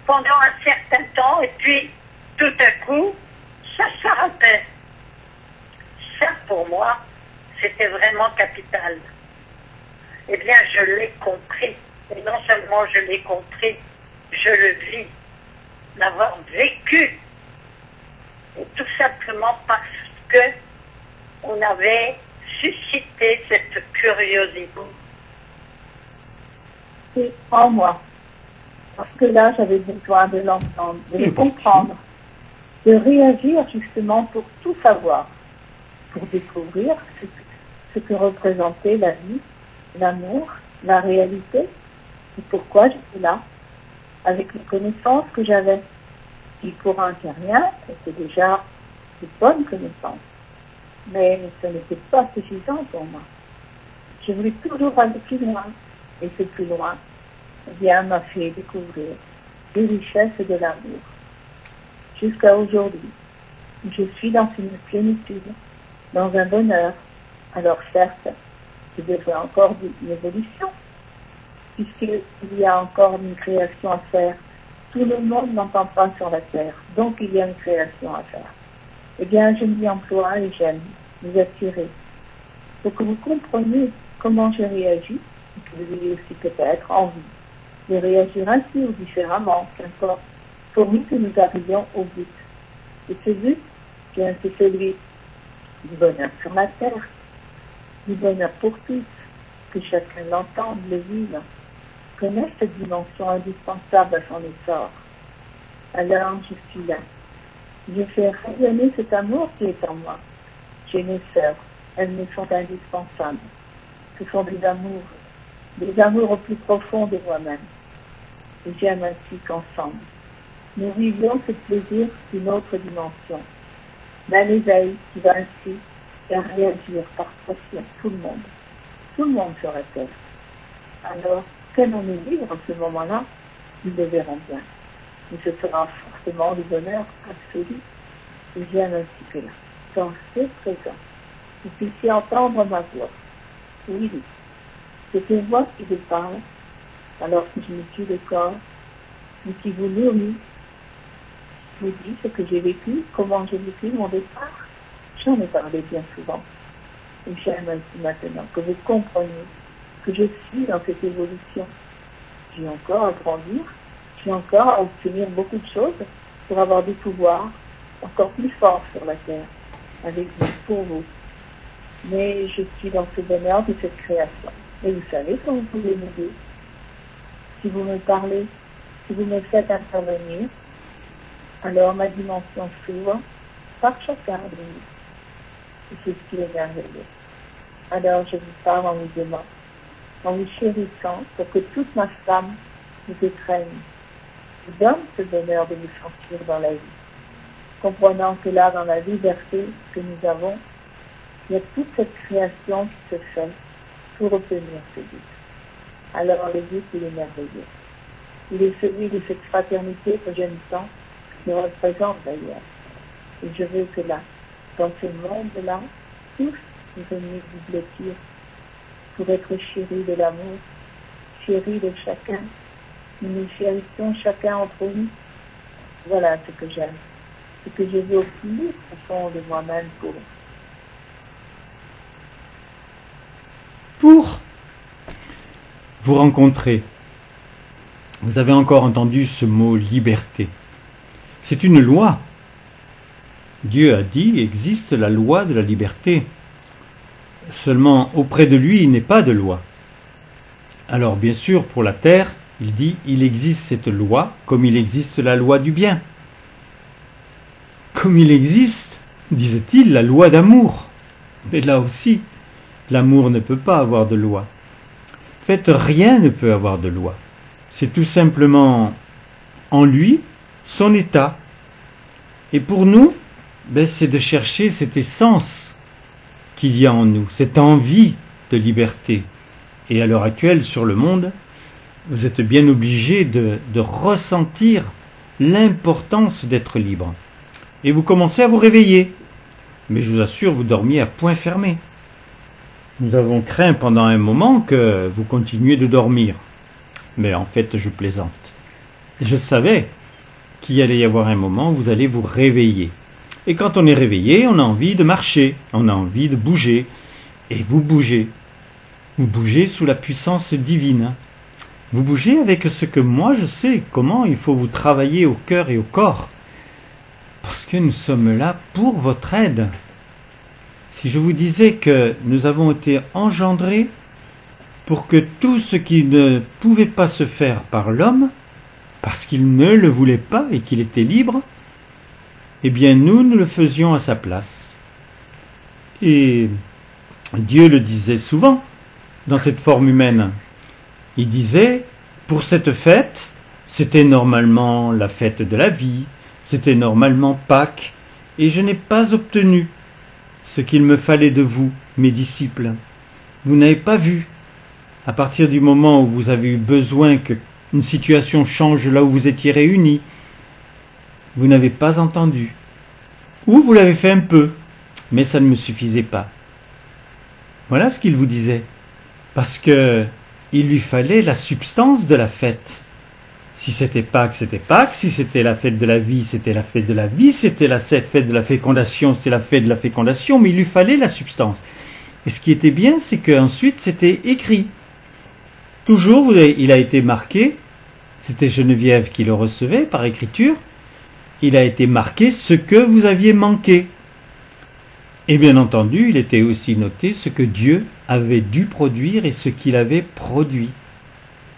pendant un certain temps, et puis tout à coup, ça s'arrêtait. Ça, pour moi, c'était vraiment capital. Eh bien, je l'ai compris. Et non seulement je l'ai compris, je le vis. L'avoir vécu. Et tout simplement parce que on avait suscité cette curiosité. C'est en moi. Parce que là, j'avais besoin de l'entendre, de le comprendre, de réagir justement pour tout savoir, pour découvrir ce que représentait la vie, l'amour, la réalité, et pourquoi j'étais là, avec les connaissances que j'avais. Du courant terrien, c'était déjà de bonnes connaissances. Mais ce n'était pas suffisant pour moi. Je voulais toujours aller plus loin. Et ce plus loin, bien m'a fait découvrir les richesses de l'amour. Jusqu'à aujourd'hui, je suis dans une plénitude, dans un bonheur. Alors certes, je devrais encore une évolution, puisqu'il y a encore une création à faire. Tout le monde n'entend pas sur la terre, donc il y a une création à faire. Eh bien, je m'y emploie et j'aime vous attirer pour que vous compreniez comment j'ai réagi et que vous ayez aussi peut-être envie de réagir ainsi ou différemment, qu'importe, pourvu que nous arrivions au but. Et ce but, bien, c'est celui du bonheur sur la terre, du bonheur pour tous, que chacun l'entende, le vive, connaisse cette dimension indispensable à son essor. Alors je suis là. Je fais rayonner cet amour qui est en moi. J'ai mes sœurs, elles me sont indispensables. Ce sont des amours au plus profond de moi-même. Et j'aime ainsi qu'ensemble, nous vivions ce plaisir d'une autre dimension, d'un éveil qui va ainsi faire réagir par pression tout le monde. Tout le monde se répète. Alors, qu'allons-nous vivre en ce moment-là? Nous le verrons bien. Mais ce sera forcément du bonheur absolu. Et j'aime ainsi que là, dans ce présent, vous puissiez entendre ma voix. Oui, c'est une voix qui vous parle, alors que je ne suis le corps, mais qui vous nourrit, vous dit ce que j'ai vécu, comment j'ai vécu mon départ. J'en ai parlé bien souvent. Et j'aime ainsi maintenant que vous compreniez que je suis dans cette évolution. J'ai encore à grandir, j'ai encore à obtenir beaucoup de choses pour avoir des pouvoirs encore plus forts sur la terre, avec vous, pour vous. Mais je suis dans ce bonheur de cette création. Et vous savez quand vous pouvez m'aider. Si vous me parlez, si vous me faites intervenir, alors ma dimension s'ouvre par chacun de nous. Et c'est ce qui est merveilleux. Alors je vous parle en vous aimant, en vous chérissant, pour que toute ma flamme vous étreigne, vous donne ce bonheur de vous sentir dans la vie, comprenant que là, dans la liberté que nous avons, il y a toute cette création qui se fait pour obtenir ce but. Alors le but, il est merveilleux. Il est celui de cette fraternité que j'aime tant, qui me représente d'ailleurs. Et je veux que là, dans ce monde-là, tous vous veniez vous blottir pour être chéris de l'amour, chéris de chacun. Nous nous chérissons chacun entre nous. Voilà ce que j'aime, ce que je veux au plus profond de moi-même pour vous rencontrer. Vous avez encore entendu ce mot liberté. C'est une loi. Dieu a dit, existe la loi de la liberté. Seulement, auprès de lui, il n'est pas de loi. Alors, bien sûr, pour la terre, il dit, il existe cette loi, comme il existe la loi du bien. Comme il existe, disait-il, la loi d'amour. Mais là aussi, l'amour ne peut pas avoir de loi. En fait, rien ne peut avoir de loi. C'est tout simplement en lui, son état. Et pour nous, c'est de chercher cette essence qu'il y a en nous, cette envie de liberté. Et à l'heure actuelle, sur le monde, vous êtes bien obligés de ressentir l'importance d'être libre. Et vous commencez à vous réveiller. Mais je vous assure, vous dormiez à point fermé. Nous avons craint pendant un moment que vous continuiez de dormir. Mais en fait, je plaisante. Je savais qu'il allait y avoir un moment où vous allez vous réveiller. Et quand on est réveillé, on a envie de marcher, on a envie de bouger. Et vous bougez. Vous bougez sous la puissance divine. Vous bougez avec ce que moi je sais, comment il faut vous travailler au cœur et au corps. Parce que nous sommes là pour votre aide. Si je vous disais que nous avons été engendrés pour que tout ce qui ne pouvait pas se faire par l'homme, parce qu'il ne le voulait pas et qu'il était libre, eh bien nous le faisions à sa place. Et Dieu le disait souvent dans cette forme humaine. Il disait, pour cette fête, c'était normalement la fête de la vie, C'était normalement Pâques, et je n'ai pas obtenu ce qu'il me fallait de vous, mes disciples. Vous n'avez pas vu. À partir du moment où vous avez eu besoin qu'une situation change là où vous étiez réunis, vous n'avez pas entendu. Ou vous l'avez fait un peu, mais ça ne me suffisait pas. Voilà ce qu'il vous disait. Parce que il lui fallait la substance de la fête. Si c'était Pâques, c'était Pâques. Si c'était la fête de la vie, c'était la fête de la vie. C'était la fête de la fécondation, c'était la fête de la fécondation. Mais il lui fallait la substance. Et ce qui était bien, c'est qu'ensuite, c'était écrit. Toujours, il a été marqué, c'était Geneviève qui le recevait par écriture, il a été marqué ce que vous aviez manqué. Et bien entendu, il était aussi noté ce que Dieu avait dû produire et ce qu'il avait produit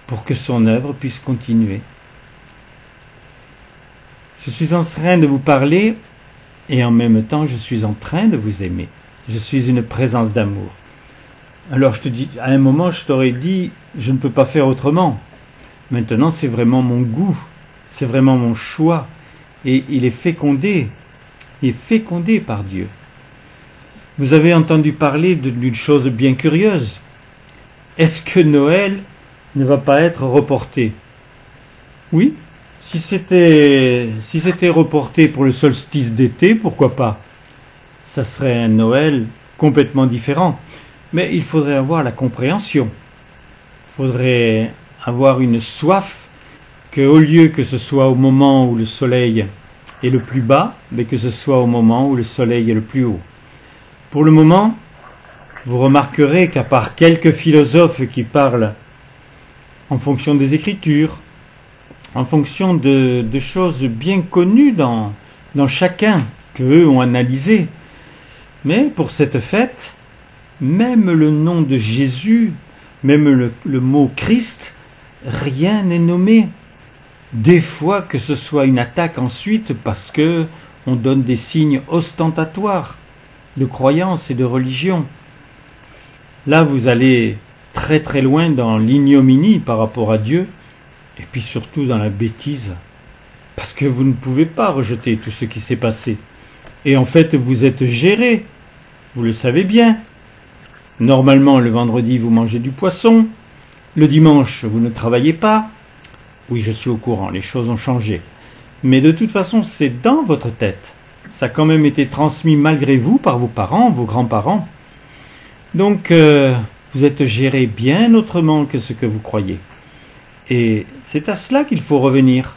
pour que son œuvre puisse continuer. Je suis en train de vous parler et en même temps je suis en train de vous aimer. Je suis une présence d'amour. Alors je te dis, à un moment je t'aurais dit, je ne peux pas faire autrement. Maintenant c'est vraiment mon goût, c'est vraiment mon choix. Et il est fécondé par Dieu. Vous avez entendu parler d'une chose bien curieuse. Est-ce que Noël ne va pas être reporté? Oui, si c'était reporté pour le solstice d'été, pourquoi pas? Ça serait un Noël complètement différent. Mais il faudrait avoir la compréhension. Il faudrait avoir une soif qu'au lieu que ce soit au moment où le soleil est le plus bas, mais que ce soit au moment où le soleil est le plus haut. Pour le moment, vous remarquerez qu'à part quelques philosophes qui parlent en fonction des Écritures, en fonction de choses bien connues dans chacun, qu'eux ont analysé, mais pour cette fête, même le nom de Jésus, même le mot Christ, rien n'est nommé. Des fois que ce soit une attaque ensuite parce que on donne des signes ostentatoires de croyance et de religion. Là vous allez très très loin dans l'ignominie par rapport à Dieu et puis surtout dans la bêtise parce que vous ne pouvez pas rejeter tout ce qui s'est passé. Et en fait vous êtes géré, vous le savez bien. Normalement le vendredi vous mangez du poisson, le dimanche vous ne travaillez pas. Oui, je suis au courant, les choses ont changé. Mais de toute façon, c'est dans votre tête. Ça a quand même été transmis malgré vous par vos parents, vos grands-parents. Donc, vous êtes géré bien autrement que ce que vous croyez. Et c'est à cela qu'il faut revenir.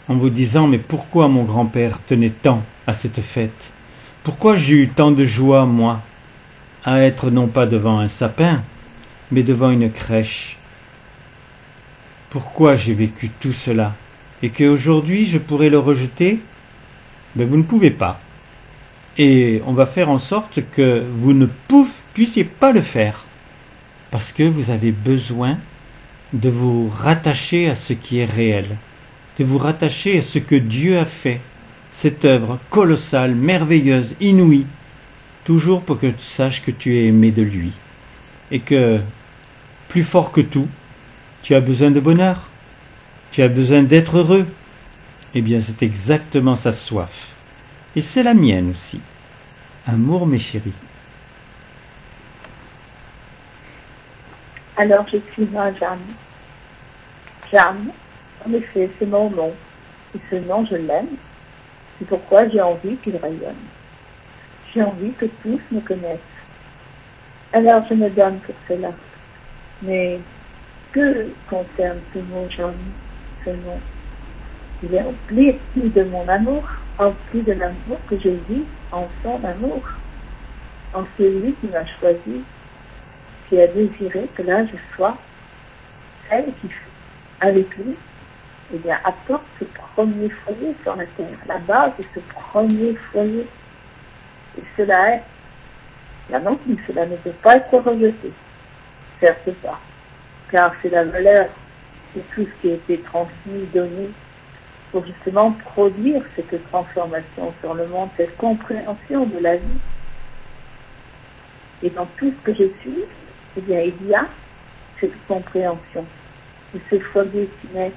En vous disant, mais pourquoi mon grand-père tenait tant à cette fête? Pourquoi j'ai eu tant de joie, moi, à être non pas devant un sapin, mais devant une crèche? Pourquoi j'ai vécu tout cela et qu'aujourd'hui je pourrais le rejeter? Mais vous ne pouvez pas. Et on va faire en sorte que vous ne puissiez pas le faire parce que vous avez besoin de vous rattacher à ce qui est réel, de vous rattacher à ce que Dieu a fait, cette œuvre colossale, merveilleuse, inouïe, toujours pour que tu saches que tu es aimé de lui et que, plus fort que tout, tu as besoin de bonheur, tu as besoin d'être heureux. Eh bien, c'est exactement sa soif. Et c'est la mienne aussi. Amour, mes chéris. Alors, je suis moi, Jeanne. Jeanne, en effet, c'est mon nom. Et ce nom, je l'aime. C'est pourquoi j'ai envie qu'il rayonne. J'ai envie que tous me connaissent. Alors, je me donne pour cela. Mais que concerne ce mot, Jeanne, ce nom? Il est empli de mon amour, empli de l'amour que je vis en son amour, en celui qui m'a choisi, qui a désiré que là je sois celle qui, avec lui, eh bien, apporte ce premier foyer sur la terre, la base de ce premier foyer. Et cela est, là non plus, cela ne peut pas être rejeté, certes pas, car c'est la valeur de tout ce qui a été transmis, donné, pour justement produire cette transformation sur le monde, cette compréhension de la vie. Et dans tout ce que je suis, eh bien, il y a cette compréhension de ce foyer qui naît,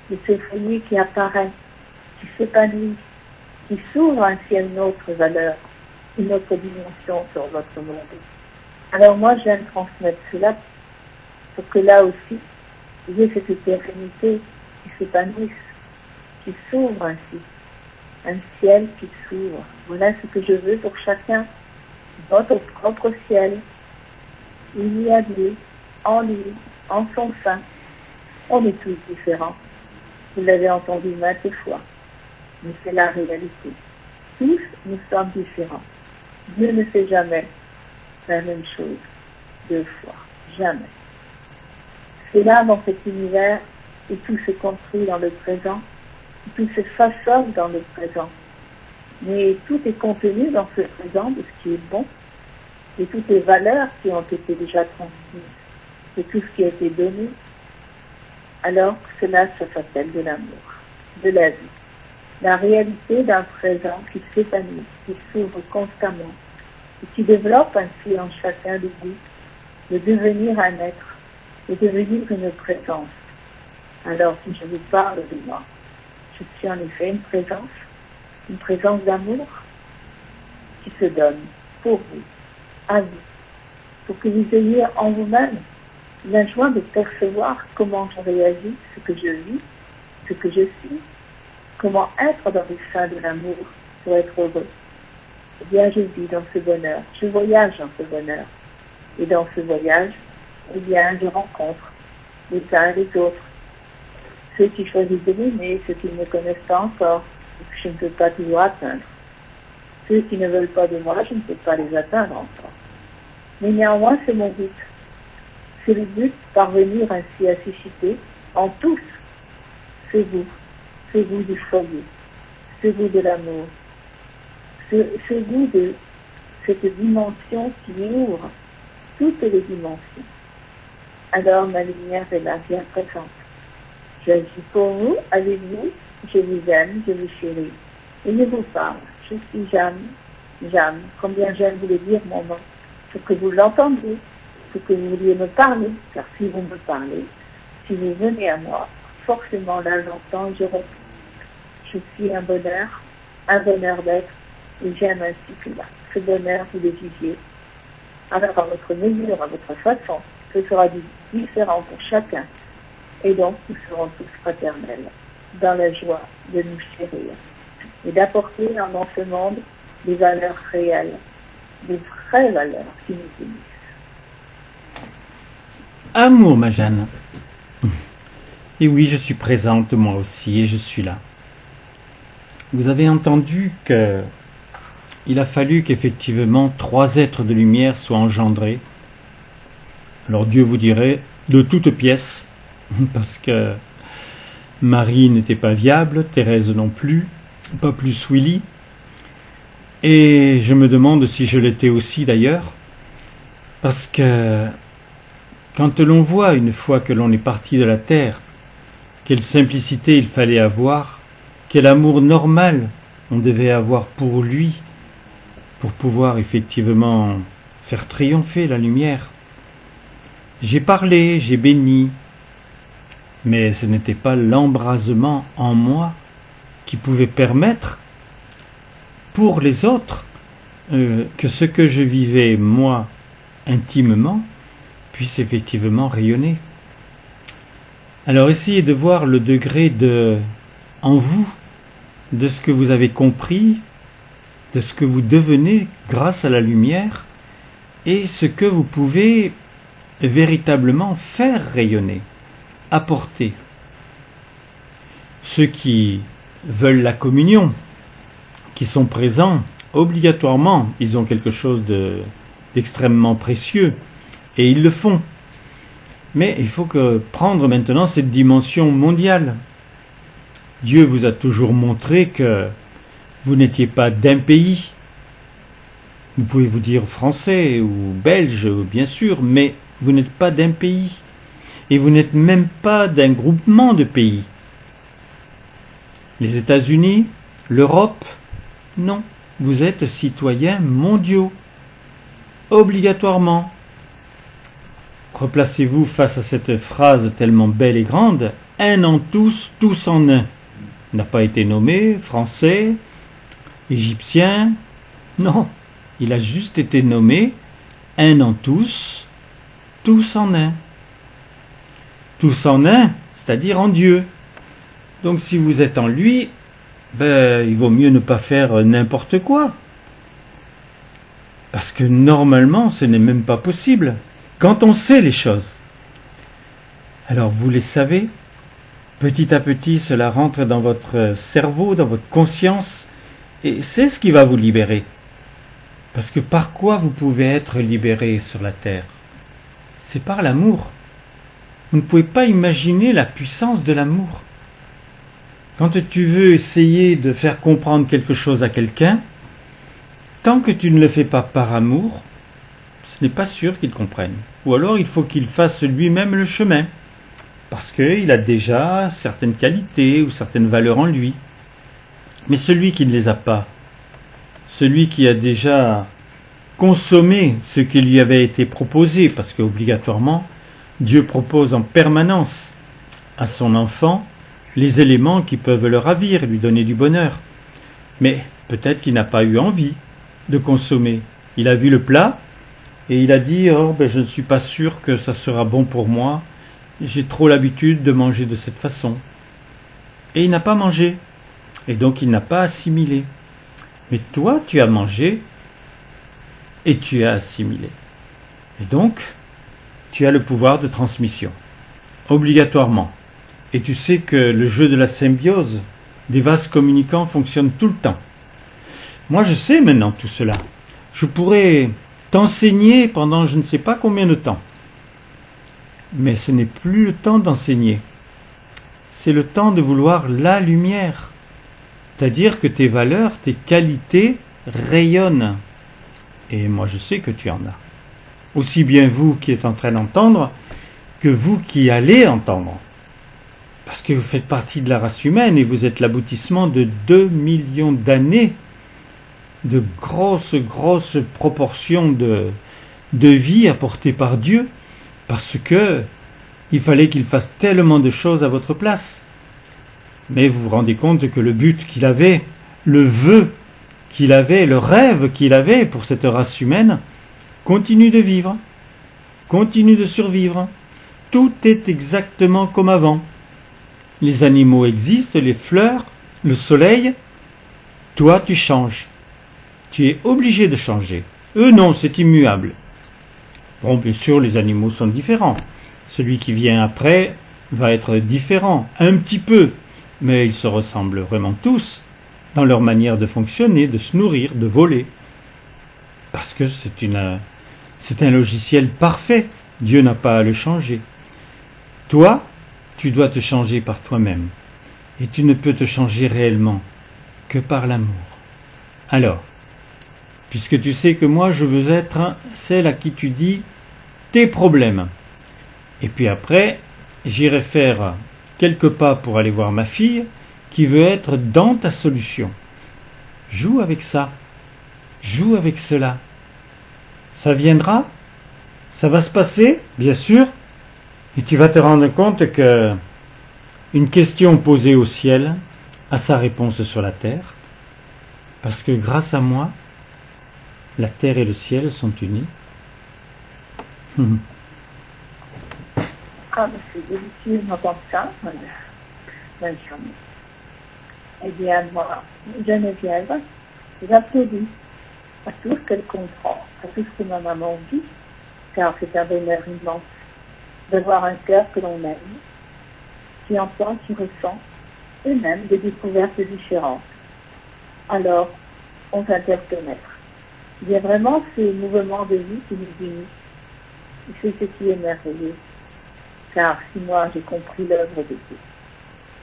de ce foyer qui apparaît, qui s'épanouit, qui s'ouvre ainsi à une autre valeur, une autre dimension sur votre monde. Alors moi, j'aime transmettre cela pour que là aussi, il y ait cette sérénité qui s'épanouisse, qui s'ouvre ainsi, un ciel qui s'ouvre. Voilà ce que je veux pour chacun, votre propre ciel. Il y a Dieu, en lui, en son sein. On est tous différents. Vous l'avez entendu maintes fois, mais c'est la réalité. Tous, nous sommes différents. Dieu ne fait jamais la même chose deux fois. Jamais. C'est là, dans cet univers, où tout se construit dans le présent, où tout se façonne dans le présent. Mais tout est contenu dans ce présent de ce qui est bon, et toutes les valeurs qui ont été déjà transmises, et tout ce qui a été donné. Alors, cela, ça s'appelle de l'amour, de la vie. La réalité d'un présent qui s'épanouit, qui s'ouvre constamment, et qui développe ainsi en chacun de vous de devenir un être, de devenir une présence. Alors, si je vous parle de moi, je suis en effet une présence d'amour qui se donne pour vous, à vous, pour que vous ayez en vous-même la joie de percevoir comment je réagis, ce que je vis, ce que je suis, comment être dans le sein de l'amour pour être heureux. Eh bien, je vis dans ce bonheur, je voyage dans ce bonheur. Et dans ce voyage, eh bien, je rencontre les uns et les autres. Ceux qui choisissent de m'aimer, ceux qui ne me connaissent pas encore, et que je ne peux pas toujours atteindre. Ceux qui ne veulent pas de moi, je ne peux pas les atteindre encore. Mais néanmoins, c'est mon but. C'est le but, parvenir ainsi à susciter en tous ce goût du foyer, ce goût de l'amour, ce goût de cette dimension qui ouvre toutes les dimensions. Alors ma lumière est là, bien présente. J'agis pour vous, avec vous, je vous aime, je vous chéris. Et je vous parle. Je suis Jeanne. Combien j'aime vous le dire mon nom, pour que vous l'entendiez, pour que vous vouliez me parler, car si vous me parlez, si vous venez à moi, forcément là j'entends et je réponds. Je suis un bonheur d'être, et j'aime ainsi que là. Ce bonheur, vous le viviez. Alors à votre mesure, à votre façon, ce sera différent pour chacun. Et donc, nous serons tous fraternels, dans la joie de nous chérir et d'apporter dans ce monde des valeurs réelles, des vraies valeurs qui nous unissent. Amour, ma Jeanne. Et oui, je suis présente moi aussi et je suis là. Vous avez entendu que il a fallu qu'effectivement 3 êtres de lumière soient engendrés. Alors Dieu vous dirait de toutes pièces, parce que Marie n'était pas viable, Thérèse non plus, pas plus Willy. Et je me demande si je l'étais aussi d'ailleurs, parce que quand l'on voit, une fois que l'on est parti de la terre, quelle simplicité il fallait avoir, quel amour normal on devait avoir pour lui, pour pouvoir effectivement faire triompher la lumière. J'ai parlé, j'ai béni, mais ce n'était pas l'embrasement en moi qui pouvait permettre pour les autres que ce que je vivais moi intimement puisse effectivement rayonner. Alors essayez de voir le degré en vous, de ce que vous avez compris, de ce que vous devenez grâce à la lumière, et ce que vous pouvez véritablement faire rayonner, apporter. Ceux qui veulent la communion, qui sont présents, obligatoirement, ils ont quelque chose d'extrêmement précieux, et ils le font. Mais il faut prendre maintenant cette dimension mondiale. Dieu vous a toujours montré que vous n'étiez pas d'un pays. Vous pouvez vous dire français ou belge, bien sûr, mais vous n'êtes pas d'un pays. Et vous n'êtes même pas d'un groupement de pays. Les États-Unis, l'Europe, non. Vous êtes citoyens mondiaux. Obligatoirement. Replacez-vous face à cette phrase tellement belle et grande. Un en tous, tous en un. n'a pas été nommé français, égyptien. Non, il a juste été nommé un en tous, tous en un. Tous en un, c'est-à-dire en Dieu. Donc si vous êtes en lui, il vaut mieux ne pas faire n'importe quoi. Parce que normalement, ce n'est même pas possible. Quand on sait les choses. Alors vous les savez, petit à petit, cela rentre dans votre cerveau, dans votre conscience, et c'est ce qui va vous libérer. Parce que par quoi vous pouvez être libéré sur la terre? C'est par l'amour. Vous ne pouvez pas imaginer la puissance de l'amour. Quand tu veux essayer de faire comprendre quelque chose à quelqu'un, tant que tu ne le fais pas par amour, ce n'est pas sûr qu'il comprenne. Ou alors il faut qu'il fasse lui-même le chemin, parce qu'il a déjà certaines qualités ou certaines valeurs en lui. Mais celui qui ne les a pas, celui qui a déjà consommé ce qui lui avait été proposé, parce qu'obligatoirement, Dieu propose en permanence à son enfant les éléments qui peuvent le ravir, lui donner du bonheur. Mais peut-être qu'il n'a pas eu envie de consommer. Il a vu le plat et il a dit « Oh, je ne suis pas sûr que ça sera bon pour moi. J'ai trop l'habitude de manger de cette façon. » Et il n'a pas mangé. Et donc il n'a pas assimilé. Mais toi, tu as mangé et tu as assimilé. Et donc, tu as le pouvoir de transmission. Obligatoirement. Et tu sais que le jeu de la symbiose des vases communicants fonctionne tout le temps. Moi, je sais maintenant tout cela. Je pourrais t'enseigner pendant je ne sais pas combien de temps. Mais ce n'est plus le temps d'enseigner. C'est le temps de vouloir la lumière. C'est-à-dire que tes valeurs, tes qualités rayonnent. Et moi, je sais que tu en as. Aussi bien vous qui êtes en train d'entendre, que vous qui allez entendre. Parce que vous faites partie de la race humaine et vous êtes l'aboutissement de 2 millions d'années de grosses proportions de vie apportées par Dieu, parce que il fallait qu'il fasse tellement de choses à votre place. Mais vous vous rendez compte que le but qu'il avait, le vœu qu'il avait, le rêve qu'il avait pour cette race humaine, continue de vivre, continue de survivre. Tout est exactement comme avant. Les animaux existent, les fleurs, le soleil. Toi, tu changes. Tu es obligé de changer. Eux, non, c'est immuable. Bon, bien sûr, les animaux sont différents. Celui qui vient après va être différent, un petit peu, mais ils se ressemblent vraiment tous dans leur manière de fonctionner, de se nourrir, de voler. Parce que c'est un logiciel parfait. Dieu n'a pas à le changer. Toi, tu dois te changer par toi-même. Et tu ne peux te changer réellement que par l'amour. Alors, puisque tu sais que moi, je veux être celle à qui tu dis tes problèmes. Et puis après, j'irai faire quelques pas pour aller voir ma fille qui veut être dans ta solution. Joue avec ça. Joue avec cela. Ça viendra. Ça va se passer, bien sûr. Et tu vas te rendre compte que une question posée au ciel a sa réponse sur la terre. Parce que grâce à moi, la terre et le ciel sont unis. Ah, c'est délicieux d'entendre ça. Bonne journée. Eh bien, moi, Geneviève, j'applaudis à tout ce qu'elle comprend, à tout ce que ma maman vit, car c'est un bonheur immense d'avoir un cœur que l'on aime, qui entend, qui ressent, et même des découvertes différentes. Alors, on s'interpénètre. Il y a vraiment ces mouvements de vie qui nous unissent. Et c'est ce qui est merveilleux. Car si moi j'ai compris l'œuvre de Dieu,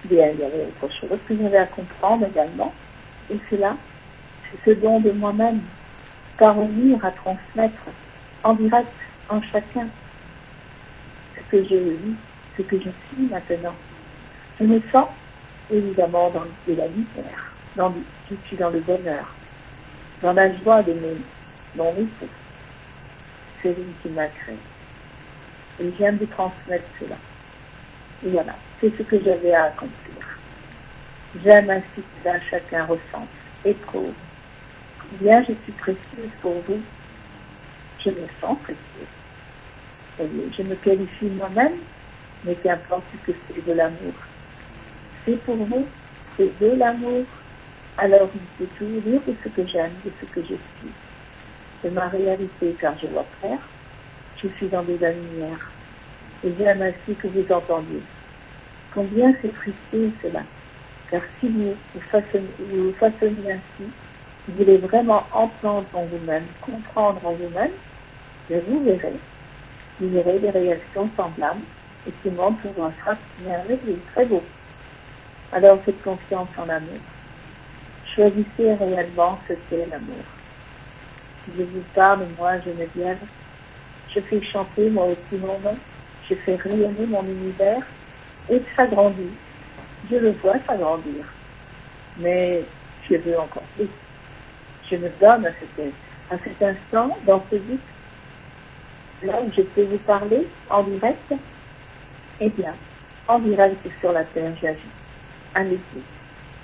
bien il y avait autre chose que j'avais à comprendre également. Et cela, c'est ce don de moi-même, parvenir à transmettre en direct, en chacun, ce que je vis, ce que je suis maintenant. Je me sens évidemment dans de la lumière, je suis dans le bonheur, dans la joie de mon époux, celui qui m'a créé. Et j'aime de transmettre cela. Et voilà, c'est ce que j'avais à accomplir. J'aime ainsi que là chacun ressente et trouve combien je suis précieuse pour vous. Je me sens précieuse. Et je me qualifie moi-même, mais qu'importe que c'est de l'amour. C'est pour vous, c'est de l'amour. Alors je peux toujours dire de ce que j'aime, de ce que je suis. C'est ma réalité, car je vois clair. Je suis dans de la lumière. Et j'aime ainsi que vous entendiez. Combien c'est précieux cela. Car si vous vous façonnez ainsi, vous voulez vraiment entendre en vous-même, comprendre en vous-même, et vous verrez des réactions semblables, et ce monde sera merveilleux, très beau. Alors faites confiance en l'amour. Choisissez réellement ce qu'est l'amour. Si je vous parle, moi, Geneviève, je fais chanter moi aussi mon nom, je fais rayonner mon univers, et ça grandit. Je le vois s'agrandir. Mais je veux encore plus. Je me donne à cet instant, dans ce but, là où je peux vous parler en direct, eh bien, en direct sur la terre, j'agis. Allez-y.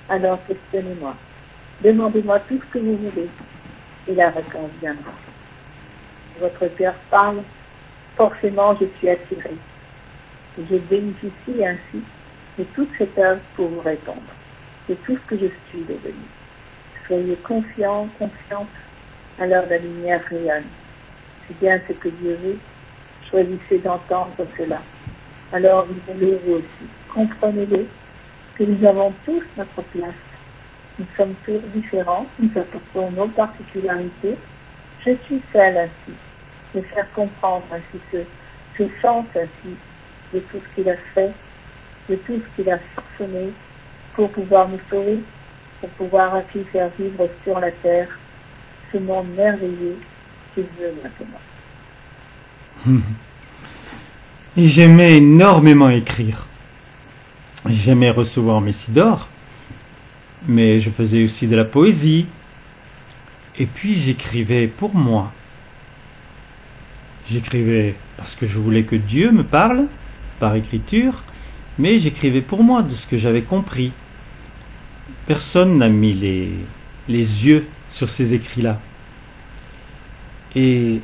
Alors questionnez-moi. Demandez-moi tout ce que vous voulez. Et la réponse viendra. Votre cœur parle. Forcément, je suis attirée. Je bénéficie ainsi de toute cette œuvre pour vous répondre. C'est tout ce que je suis devenue. Soyez confiants, confiantes, alors la lumière rayonne. C'est bien ce que Dieu veut. Choisissez d'entendre cela. Alors vivez-le vous aussi. Comprenez-le, que nous avons tous notre place. Nous sommes tous différents, nous apportons nos particularités. Je suis celle ainsi, de faire comprendre ainsi ce sens ainsi de tout ce qu'il a fait, de tout ce qu'il a façonné pour pouvoir nous sauver, pour pouvoir ainsi faire vivre sur la terre ce monde merveilleux qu'il veut maintenant. Et j'aimais énormément écrire. J'aimais recevoir mes sidores, mais je faisais aussi de la poésie. Et puis j'écrivais pour moi. J'écrivais parce que je voulais que Dieu me parle, par écriture, mais j'écrivais pour moi de ce que j'avais compris. Personne n'a mis les yeux sur ces écrits-là. Et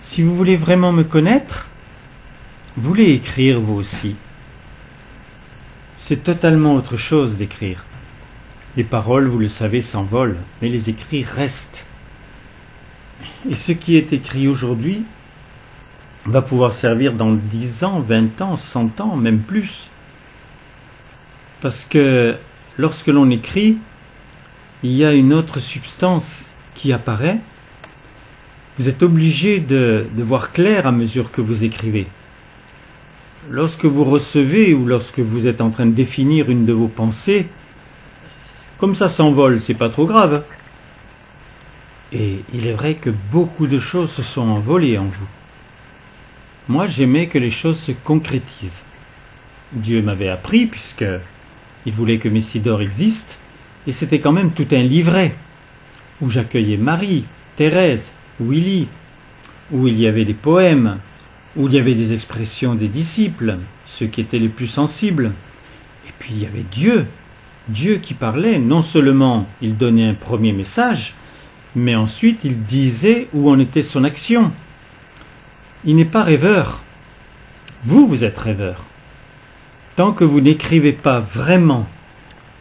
si vous voulez vraiment me connaître, vous voulez écrire vous aussi. C'est totalement autre chose d'écrire. Les paroles, vous le savez, s'envolent, mais les écrits restent. Et ce qui est écrit aujourd'hui va pouvoir servir dans 10 ans, 20 ans, 100 ans, même plus. Parce que lorsque l'on écrit, il y a une autre substance qui apparaît. Vous êtes obligé de voir clair à mesure que vous écrivez. Lorsque vous recevez ou lorsque vous êtes en train de définir une de vos pensées, comme ça s'envole, c'est pas trop grave. Et il est vrai que beaucoup de choses se sont envolées en vous. Moi, j'aimais que les choses se concrétisent. Dieu m'avait appris, puisque il voulait que mes sidores existent, et c'était quand même tout un livret, où j'accueillais Marie, Thérèse, Willy, où il y avait des poèmes, où il y avait des expressions des disciples, ceux qui étaient les plus sensibles. Et puis il y avait Dieu, Dieu qui parlait. Non seulement il donnait un premier message, mais ensuite il disait où en était son action. Il n'est pas rêveur. Vous êtes rêveur. Tant que vous n'écrivez pas vraiment,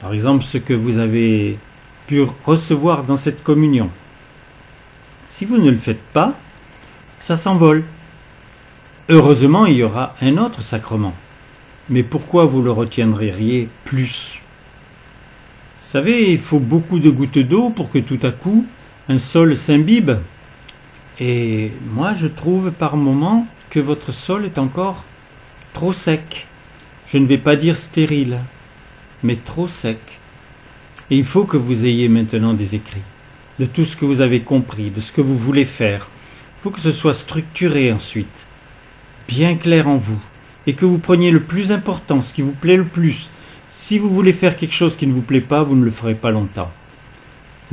par exemple ce que vous avez pu recevoir dans cette communion, si vous ne le faites pas, ça s'envole. Heureusement, il y aura un autre sacrement. Mais pourquoi vous le retiendriez plus? Vous savez, il faut beaucoup de gouttes d'eau pour que tout à coup, un sol s'imbibe. Et moi, je trouve par moments que votre sol est encore trop sec. Je ne vais pas dire stérile, mais trop sec. Et il faut que vous ayez maintenant des écrits de tout ce que vous avez compris, de ce que vous voulez faire. Il faut que ce soit structuré ensuite, bien clair en vous, et que vous preniez le plus important, ce qui vous plaît le plus. Si vous voulez faire quelque chose qui ne vous plaît pas, vous ne le ferez pas longtemps.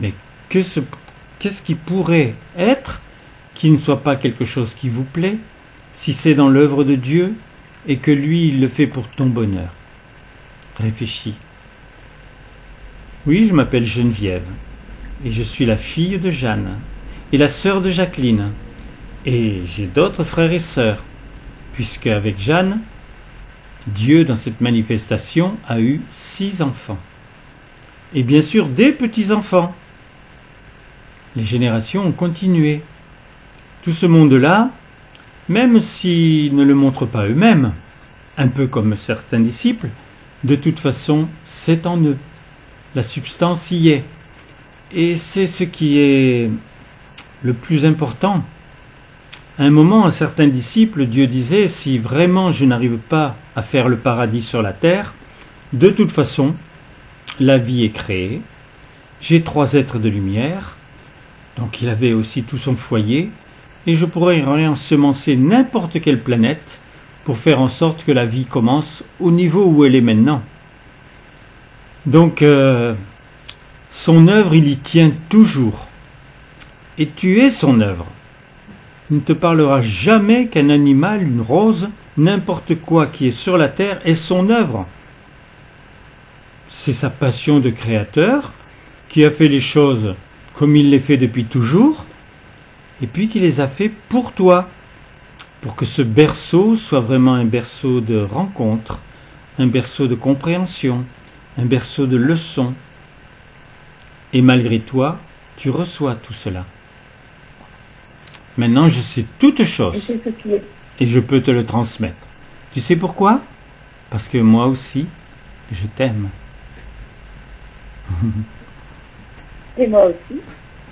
Mais qu'est-ce qui pourrait être qui ne soit pas quelque chose qui vous plaît, si c'est dans l'œuvre de Dieu, et que lui, il le fait pour ton bonheur? Réfléchis. Oui, je m'appelle Geneviève, et je suis la fille de Jeanne, et la sœur de Jacqueline, et j'ai d'autres frères et sœurs, puisque avec Jeanne, Dieu dans cette manifestation a eu 6 enfants, et bien sûr des petits-enfants. Les générations ont continué. Tout ce monde-là, même s'ils ne le montrent pas eux-mêmes, un peu comme certains disciples, de toute façon, c'est en eux. La substance y est. Et c'est ce qui est le plus important. À un moment, à certains disciples, Dieu disait, si vraiment je n'arrive pas à faire le paradis sur la terre, de toute façon, la vie est créée. J'ai 3 êtres de lumière, donc il avait aussi tout son foyer, et je pourrais réensemencer n'importe quelle planète pour faire en sorte que la vie commence au niveau où elle est maintenant. Donc, son œuvre, il y tient toujours. Et tu es son œuvre. Il ne te parlera jamais qu'un animal, une rose, n'importe quoi qui est sur la terre est son œuvre. C'est sa passion de créateur qui a fait les choses comme il les fait depuis toujours, et puis qui les a fait pour toi, pour que ce berceau soit vraiment un berceau de rencontre, un berceau de compréhension, un berceau de leçons. Et malgré toi, tu reçois tout cela. Maintenant, je sais toutes choses, et je peux te le transmettre. Tu sais pourquoi? Parce que moi aussi, je t'aime. Et moi aussi,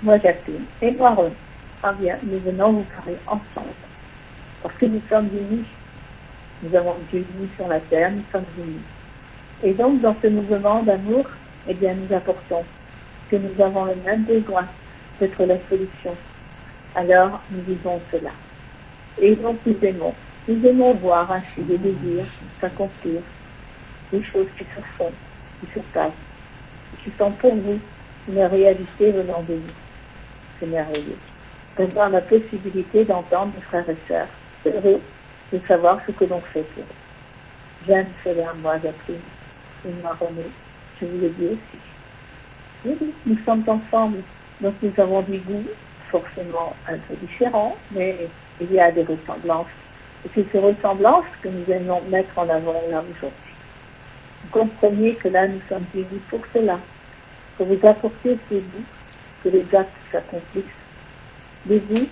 moi Jacqueline, et moi Ron. Ah bien, nous venons vous parler ensemble. Parce que nous sommes unis. Nous avons Dieu uni sur la terre, nous sommes unis. Et donc, dans ce mouvement d'amour, eh bien, nous apportons que nous avons le même besoin d'être la solution. Alors, nous vivons cela. Et donc, nous aimons. Nous aimons voir ainsi des désirs s'accomplir, des choses qui se font, qui se passent, qui sont pour vous une réalité venant de nous. C'est merveilleux. D'avoir la possibilité d'entendre mes frères et sœurs, heureux de savoir ce que l'on fait pour eux. Jeanne, c'est à moi, Jacqueline, et moi, René, je vous le dis aussi. Oui, nous sommes ensemble, donc nous avons des goûts forcément un peu différents, mais il y a des ressemblances. Et c'est ces ressemblances que nous allons mettre en avant là aujourd'hui. Vous comprenez que là, nous sommes unis pour cela, pour vous apporter ces goûts, que les actes s'accomplissent, des goûts,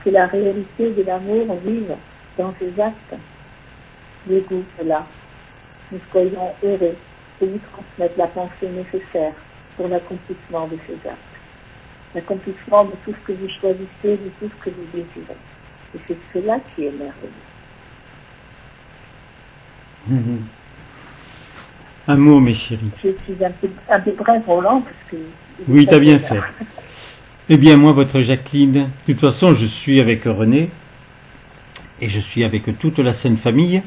que la réalité de l'amour vive dans ces actes, des goûts que là, nous soyons heureux de vous transmettre la pensée nécessaire pour l'accomplissement de ces actes. L'accomplissement de tout ce que vous choisissez, de tout ce que vous désirez. Et c'est cela qui est merveilleux. Un mot, mes chéris. Je suis un peu bref, Roland, parce que... Oui, tu as bien fait. Eh bien, moi, votre Jacqueline, de toute façon, je suis avec René, et je suis avec toute la Sainte Famille,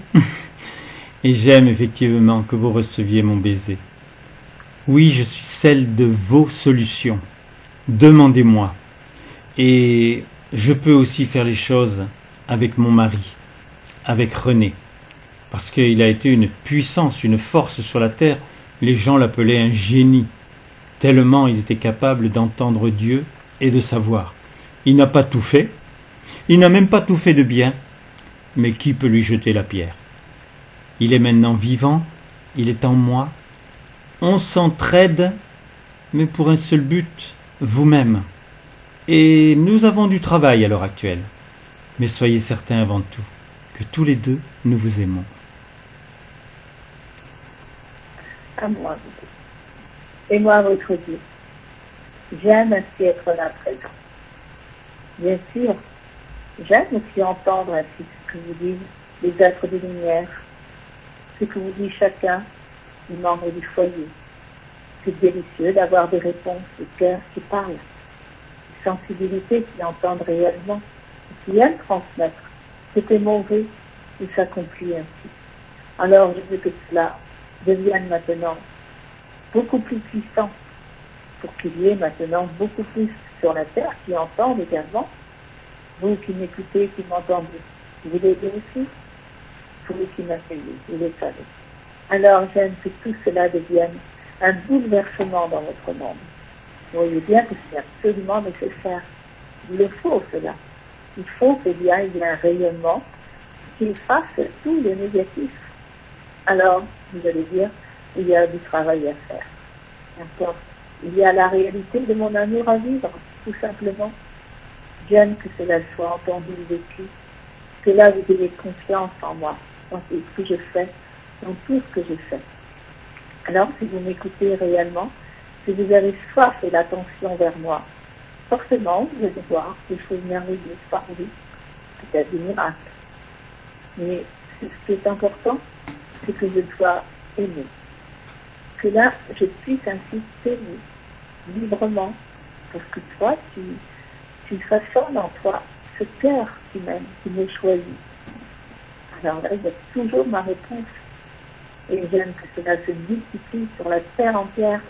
et j'aime effectivement que vous receviez mon baiser. Oui, je suis celle de vos solutions. Demandez-moi. Et je peux aussi faire les choses avec mon mari, avec René, parce qu'il a été une puissance, une force sur la terre. Les gens l'appelaient un génie, tellement il était capable d'entendre Dieu et de savoir. Il n'a pas tout fait, il n'a même pas tout fait de bien, mais qui peut lui jeter la pierre? Il est maintenant vivant, il est en moi, on s'entraide, mais pour un seul but, vous-même. Et nous avons du travail à l'heure actuelle. Mais soyez certains avant tout que tous les deux, nous vous aimons. À moi. Et moi, votre Dieu. J'aime ainsi être là présent. Bien sûr, j'aime aussi entendre ainsi ce que vous disent les êtres de lumière, ce que vous dit chacun des membres du foyer. C'est délicieux d'avoir des réponses, des cœurs qui parlent, des sensibilités qui entendent réellement, et qui aiment transmettre ce que mon vœu il s'accomplit ainsi. Alors je veux que cela devienne maintenant beaucoup plus puissant, pour qu'il y ait maintenant beaucoup plus sur la terre qui entendent également. Vous qui m'écoutez, qui m'entendez, vous l'aidez aussi. Vous qui m'accueillez, vous le savez. Alors j'aime que tout cela devienne un bouleversement dans votre monde. Vous voyez bien que c'est absolument nécessaire. Il le faut, cela. Il faut qu'il y ait un rayonnement qui efface tout le négatif. Alors, vous allez dire, il y a du travail à faire. D'accord. Il y a la réalité de mon amour à vivre, tout simplement. J'aime que cela soit entendu et vécu, que là vous ayez confiance en moi, dans ce que je fais, dans tout ce que je fais. Alors, si vous m'écoutez réellement, si vous avez soif et l'attention vers moi, forcément, vous allez voir des choses merveilleuses par vous, peut-être des miracles. Mais ce qui est important, c'est que je sois aimé. Que là, je puisse ainsi t'aimer librement, parce que toi, tu façonnes en toi ce cœur qui m'aime, qui me choisit. Alors là, il y a toujours ma réponse. Et j'aime que cela se multiplie sur la terre entière.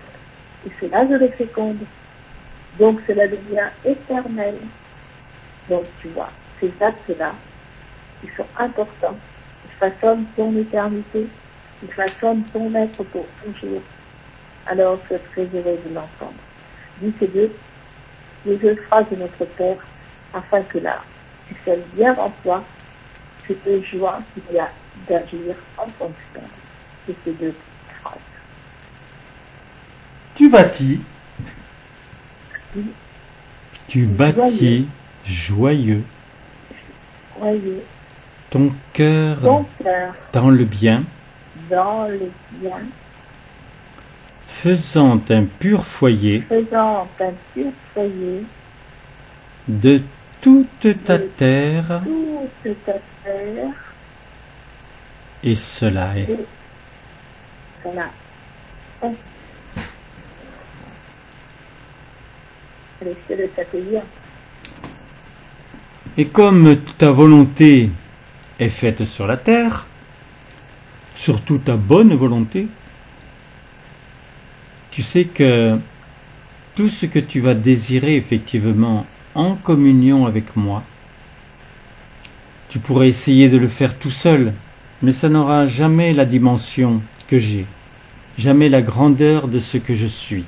Et cela, je le féconde. Donc cela devient éternel. Donc tu vois, ces actes-là, ils sont importants. Ils façonnent ton éternité. Ils façonnent ton être pour toujours. Alors sois très heureux de l'entendre. Dis ces deux phrases de notre Père, afin que là, tu sais bien en toi cette joie qu'il y a d'agir en fonction de ces deux phrases. Tu bâtis. Tu bâtis joyeux ton cœur dans le bien, faisant un pur foyer de toute ta terre, et cela est. Et comme ta volonté est faite sur la terre, surtout ta bonne volonté, tu sais que tout ce que tu vas désirer effectivement en communion avec moi, tu pourrais essayer de le faire tout seul, mais ça n'aura jamais la dimension que j'ai, jamais la grandeur de ce que je suis.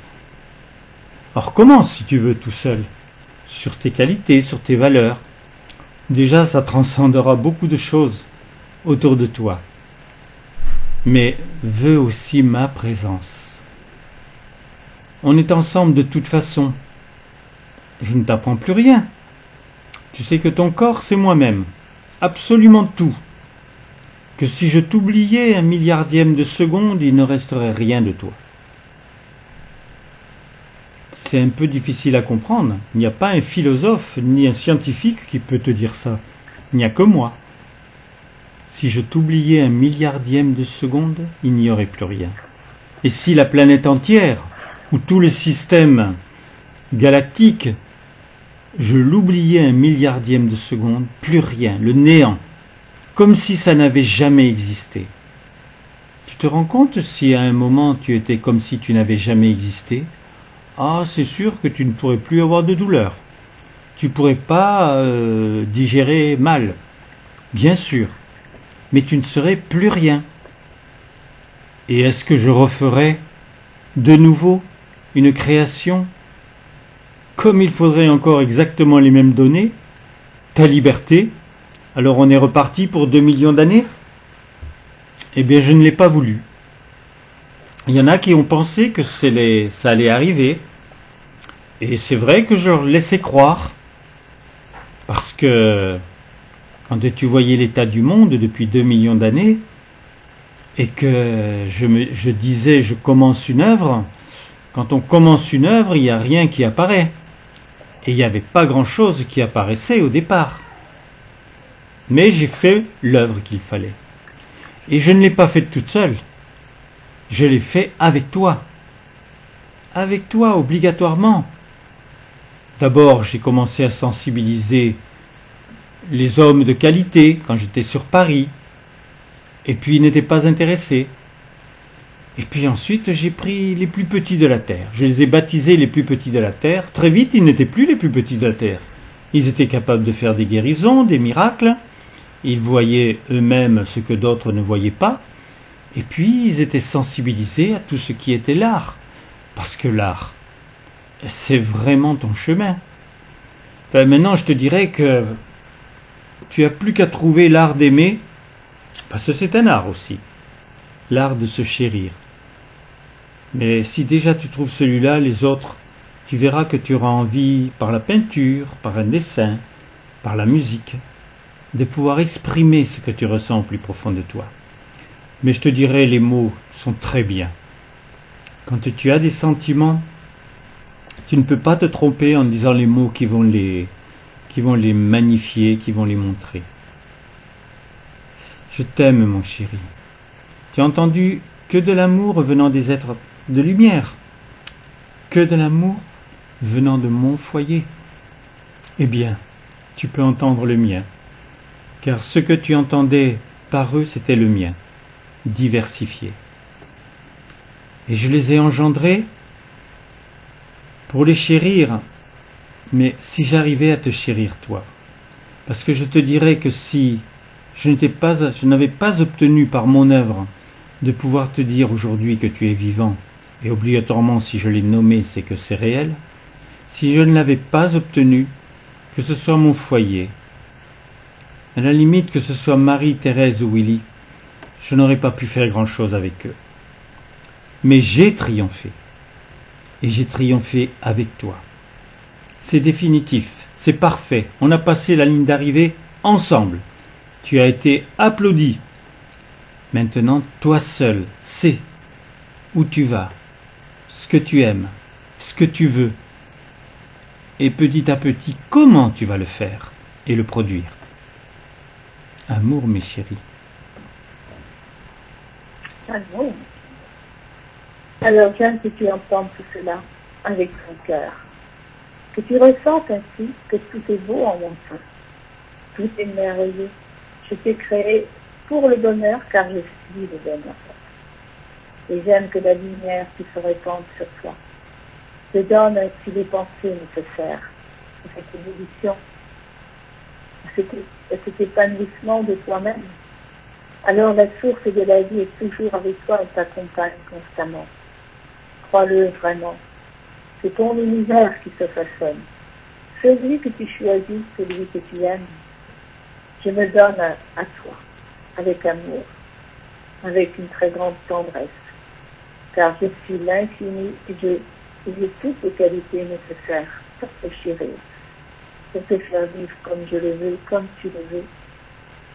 Alors commence si tu veux tout seul, sur tes qualités, sur tes valeurs. Déjà ça transcendera beaucoup de choses autour de toi. Mais veux aussi ma présence. On est ensemble de toute façon. Je ne t'apprends plus rien. Tu sais que ton corps c'est moi-même, absolument tout. Que si je t'oubliais un milliardième de seconde, il ne resterait rien de toi. C'est un peu difficile à comprendre. Il n'y a pas un philosophe ni un scientifique qui peut te dire ça. Il n'y a que moi. Si je t'oubliais un milliardième de seconde, il n'y aurait plus rien. Et si la planète entière, ou tout le système galactique, je l'oubliais un milliardième de seconde, plus rien, le néant, comme si ça n'avait jamais existé. Tu te rends compte si à un moment tu étais comme si tu n'avais jamais existé? Ah, c'est sûr que tu ne pourrais plus avoir de douleur. Tu ne pourrais pas digérer mal, bien sûr, mais tu ne serais plus rien. Et est-ce que je referais de nouveau une création comme il faudrait encore exactement les mêmes données, ta liberté, alors on est reparti pour 2 millions d'années? Eh bien, je ne l'ai pas voulu. Il y en a qui ont pensé que ça allait arriver. Et c'est vrai que je leur laissais croire. Parce que quand tu voyais l'état du monde depuis 2 millions d'années, et que je disais je commence une œuvre, quand on commence une œuvre, il n'y a rien qui apparaît. Et il n'y avait pas grand-chose qui apparaissait au départ. Mais j'ai fait l'œuvre qu'il fallait. Et je ne l'ai pas faite toute seule. Je l'ai fait avec toi. Avec toi, obligatoirement. D'abord, j'ai commencé à sensibiliser les hommes de qualité quand j'étais sur Paris. Et puis, ils n'étaient pas intéressés. Et puis ensuite, j'ai pris les plus petits de la Terre. Je les ai baptisés les plus petits de la Terre. Très vite, ils n'étaient plus les plus petits de la Terre. Ils étaient capables de faire des guérisons, des miracles. Ils voyaient eux-mêmes ce que d'autres ne voyaient pas. Et puis, ils étaient sensibilisés à tout ce qui était l'art. Parce que l'art, c'est vraiment ton chemin. Enfin, maintenant, je te dirais que tu n'as plus qu'à trouver l'art d'aimer, parce que c'est un art aussi. L'art de se chérir. Mais si déjà tu trouves celui-là, les autres, tu verras que tu auras envie, par la peinture, par un dessin, par la musique, de pouvoir exprimer ce que tu ressens au plus profond de toi. Mais je te dirais, les mots sont très bien. Quand tu as des sentiments, tu ne peux pas te tromper en disant les mots qui vont les magnifier, qui vont les montrer. Je t'aime, mon chéri. Tu as entendu que de l'amour venant des êtres de lumière, que de l'amour venant de mon foyer. Eh bien, tu peux entendre le mien, car ce que tu entendais par eux, c'était le mien, diversifié. Et je les ai engendrés pour les chérir, mais si j'arrivais à te chérir toi, parce que je te dirais que si je n'avais pas obtenu par mon œuvre de pouvoir te dire aujourd'hui que tu es vivant, et obligatoirement si je l'ai nommé c'est que c'est réel, si je ne l'avais pas obtenu, que ce soit mon foyer, à la limite que ce soit Marie, Thérèse ou Willy, je n'aurais pas pu faire grand-chose avec eux. Mais j'ai triomphé, et j'ai triomphé avec toi. C'est définitif, c'est parfait, on a passé la ligne d'arrivée ensemble. Tu as été applaudi. Maintenant, toi seul, sais où tu vas, ce que tu aimes, ce que tu veux, et petit à petit, comment tu vas le faire et le produire. Amour, mes chéris. Amour. Alors j'aime que tu entendes tout cela avec ton cœur, que tu ressentes ainsi que tout est beau en mon sein, tout est merveilleux. Je t'ai créé pour le bonheur car je suis le bonheur. Et j'aime que la lumière qui se répande sur toi te donne ainsi les pensées nécessaires à cette évolution, à cet épanouissement de toi-même. Alors la source de la vie est toujours avec toi et t'accompagne constamment. Crois-le vraiment. C'est ton univers qui se façonne. Celui que tu choisis, celui que tu aimes. Je me donne à toi, avec amour, avec une très grande tendresse, car je suis l'infini et j'ai toutes les qualités nécessaires pour te chérir, pour te faire vivre comme je le veux, comme tu le veux.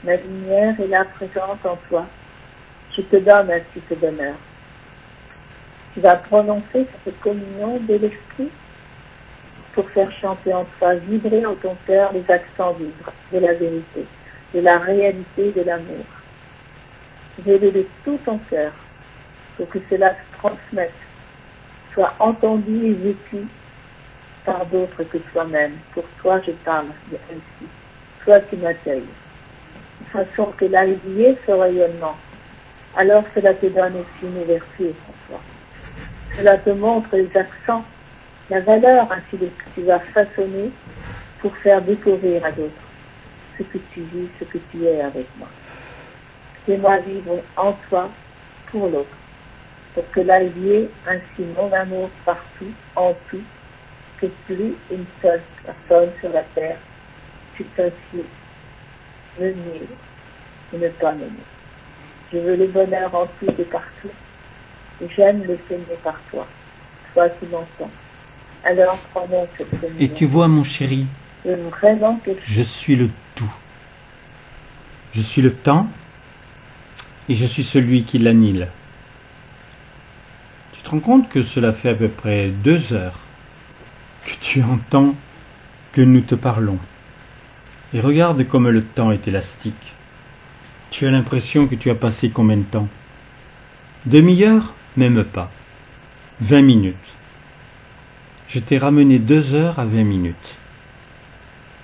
Ma lumière est là présente en toi. Je te donne ainsi ce bonheur. Tu vas prononcer cette communion de l'esprit pour faire chanter en toi, vibrer en ton cœur les accents libres de la vérité, de la réalité de l'amour. J'ai de tout ton cœur pour que cela se transmette, soit entendu et vécu par d'autres que toi-même. Pour toi, je parle ainsi. Toi qui m'accueilles. De façon que là il y ait ce rayonnement. Alors cela te donne aussi une ouverture en toi. Cela te montre les accents, la valeur ainsi que tu vas façonner pour faire découvrir à d'autres ce que tu vis, ce que tu es avec moi. Fais-moi vivre en toi pour l'autre, pour que là il y ait ainsi mon amour partout, en tout, que plus une seule personne sur la terre puisse ainsi venir et ne pas m'aimer. Je veux le bonheur en tout et partout, et j'aime le saigner par toi, toi qui m'entends. Alors prenons cette communion. Et tu vois, mon chéri, Vraiment quelque chose. je suis le tout. Je suis le temps et je suis celui qui l'annule. Tu te rends compte que cela fait à peu près 2 heures que tu entends que nous te parlons. Et regarde comme le temps est élastique. Tu as l'impression que tu as passé combien de temps? Demi-heure? Même pas. 20 minutes. Je t'ai ramené 2 heures à 20 minutes.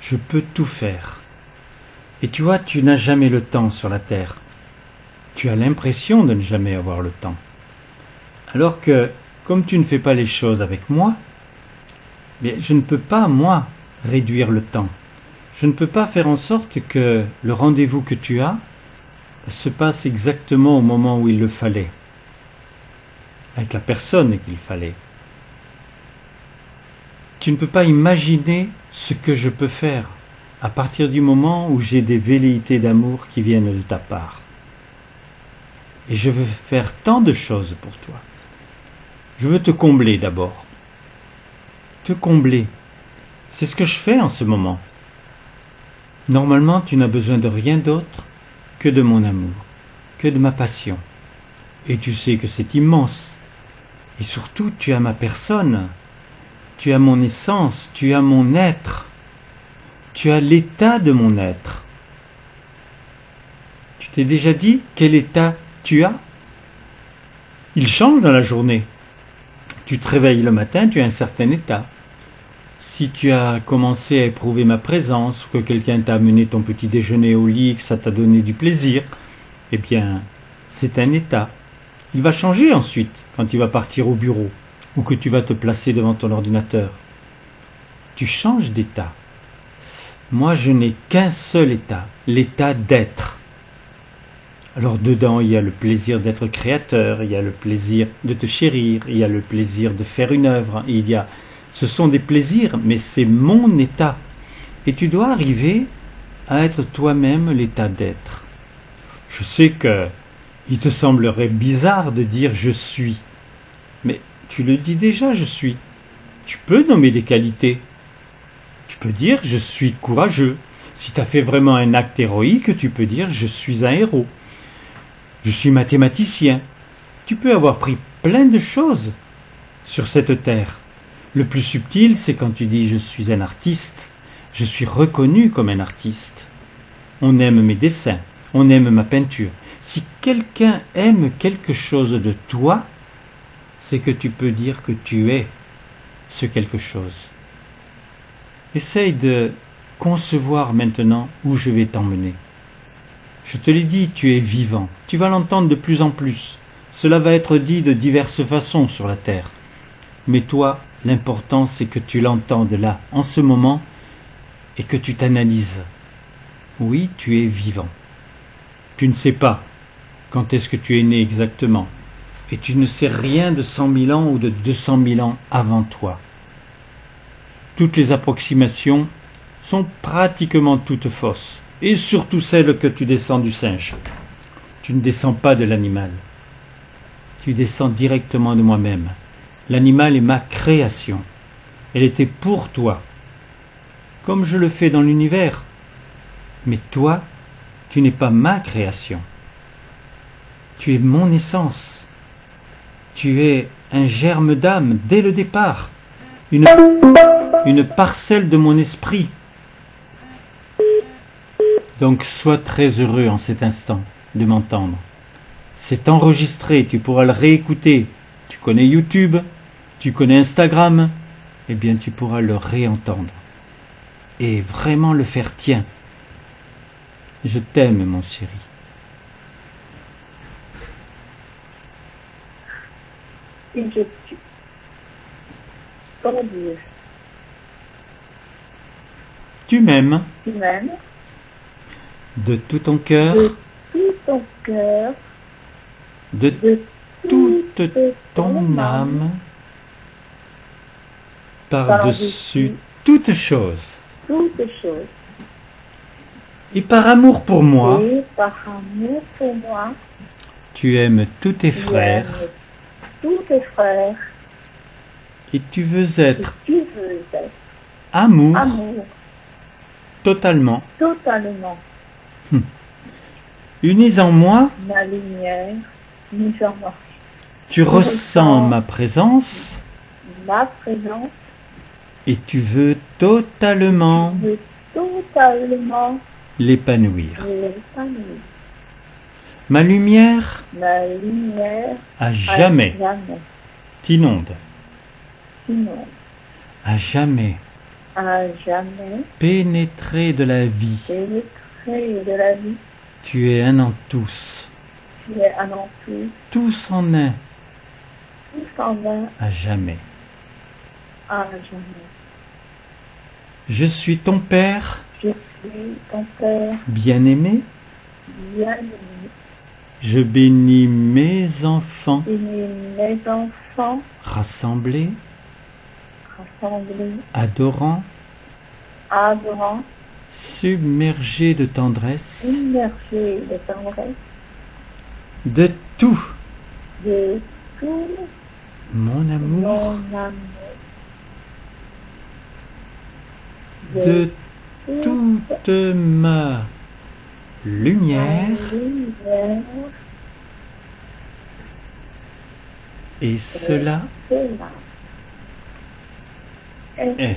Je peux tout faire. Et tu vois, tu n'as jamais le temps sur la terre. Tu as l'impression de ne jamais avoir le temps. Alors que, comme tu ne fais pas les choses avec moi, mais je ne peux pas, moi, réduire le temps. Je ne peux pas faire en sorte que le rendez-vous que tu as se passe exactement au moment où il le fallait, avec la personne qu'il fallait. Tu ne peux pas imaginer ce que je peux faire à partir du moment où j'ai des velléités d'amour qui viennent de ta part. Et je veux faire tant de choses pour toi. Je veux te combler d'abord. Te combler. C'est ce que je fais en ce moment. Normalement, tu n'as besoin de rien d'autre que de mon amour, que de ma passion. Et tu sais que c'est immense. Et surtout, tu as ma personne. Tu as mon essence, tu as mon être. Tu as l'état de mon être. Tu t'es déjà dit quel état tu as? Il change dans la journée. Tu te réveilles le matin, tu as un certain état. Si tu as commencé à éprouver ma présence, que quelqu'un t'a amené ton petit déjeuner au lit, que ça t'a donné du plaisir, eh bien, c'est un état. Il va changer ensuite, quand tu vas partir au bureau, ou que tu vas te placer devant ton ordinateur. Tu changes d'état. Moi, je n'ai qu'un seul état, l'état d'être. Alors dedans, il y a le plaisir d'être créateur, il y a le plaisir de te chérir, il y a le plaisir de faire une œuvre, ce sont des plaisirs, mais c'est mon état. Et tu dois arriver à être toi-même l'état d'être. Je sais que il te semblerait bizarre de dire je suis, mais tu le dis déjà, je suis. Tu peux nommer des qualités. Tu peux dire je suis courageux. Si tu as fait vraiment un acte héroïque, tu peux dire je suis un héros. Je suis mathématicien. Tu peux avoir pris plein de choses sur cette terre. Le plus subtil, c'est quand tu dis je suis un artiste. Je suis reconnu comme un artiste. On aime mes dessins, on aime ma peinture. Si quelqu'un aime quelque chose de toi, c'est que tu peux dire que tu es ce quelque chose. Essaye de concevoir maintenant où je vais t'emmener. Je te l'ai dit, tu es vivant. Tu vas l'entendre de plus en plus. Cela va être dit de diverses façons sur la terre. Mais toi, l'important c'est que tu l'entendes là, en ce moment, et que tu t'analyses. Oui, tu es vivant. Tu ne sais pas quand est-ce que tu es né exactement. Et tu ne sais rien de 100 000 ans ou de 200 000 ans avant toi. Toutes les approximations sont pratiquement toutes fausses. Et surtout celles que tu descends du singe. Tu ne descends pas de l'animal. Tu descends directement de moi-même. L'animal est ma création. Elle était pour toi. Comme je le fais dans l'univers. Mais toi, tu n'es pas ma création. Tu es mon essence. Tu es un germe d'âme dès le départ. Une parcelle de mon esprit. Donc sois très heureux en cet instant de m'entendre. C'est enregistré, tu pourras le réécouter. Tu connais YouTube, tu connais Instagram, eh bien tu pourras le réentendre. Et vraiment le faire tien. Je t'aime, mon chéri. Une question. Comment dire? Tu m'aimes Tu m'aimes de tout ton cœur, de tout ton cœur, de toute ton âme, par-dessus toutes choses. Toutes choses. Et par amour pour moi, Et par amour pour moi, tu aimes tous tes tu frères aimes tous tes frères, et tu veux et être tu veux être amour amour totalement. totalement. Unis en moi, Ma lumière, mise en moi. tu ressens ma présence Ma présence, et tu veux totalement je veux totalement l'épanouir. l'épanouir. Ma lumière, Ma lumière, à jamais, jamais, t'inonde, sinon, à jamais à jamais, pénétrer de la vie. pénétrer de la vie, Tu es un en tous, tu es un en tout, tous en un, tout en un, à jamais. à jamais. Je suis ton Père, Je suis ton Père bien-aimé, bien-aimés, je bénis mes enfants bénis mes enfants rassemblés, rassemblés, adorants, adorants, submergés de tendresse, immergés de tendresse, de tout de tout mon amour, mon amour, de toute ma lumière, ma lumière, et cela cela est.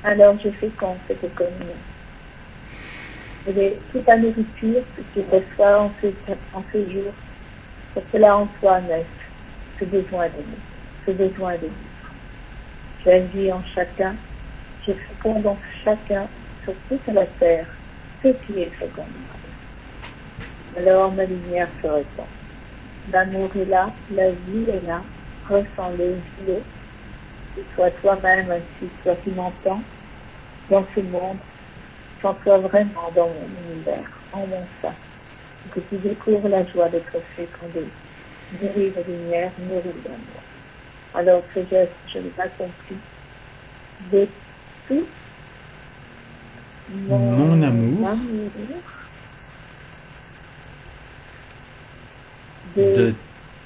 Alors je fais comme cette communion. Et toute la nourriture que tu reçois en ce jour, pour cela en toi naît ce besoin de nous, ce besoin de vivre. J'agis en chacun, je féconde en chacun, sur toute la terre, ce qui est fécondable. Alors ma lumière se répand. L'amour est là, la vie est là, ressens-le, vis-le. Et sois toi-même ainsi, toi qui m'entends, dans ce monde, sens-toi vraiment dans mon univers, en mon sein, et que tu découvres la joie d'être fécondé, nourri de lumière, nourri d'amour. Alors ce geste, je l'ai accompli de tout Mon amour, de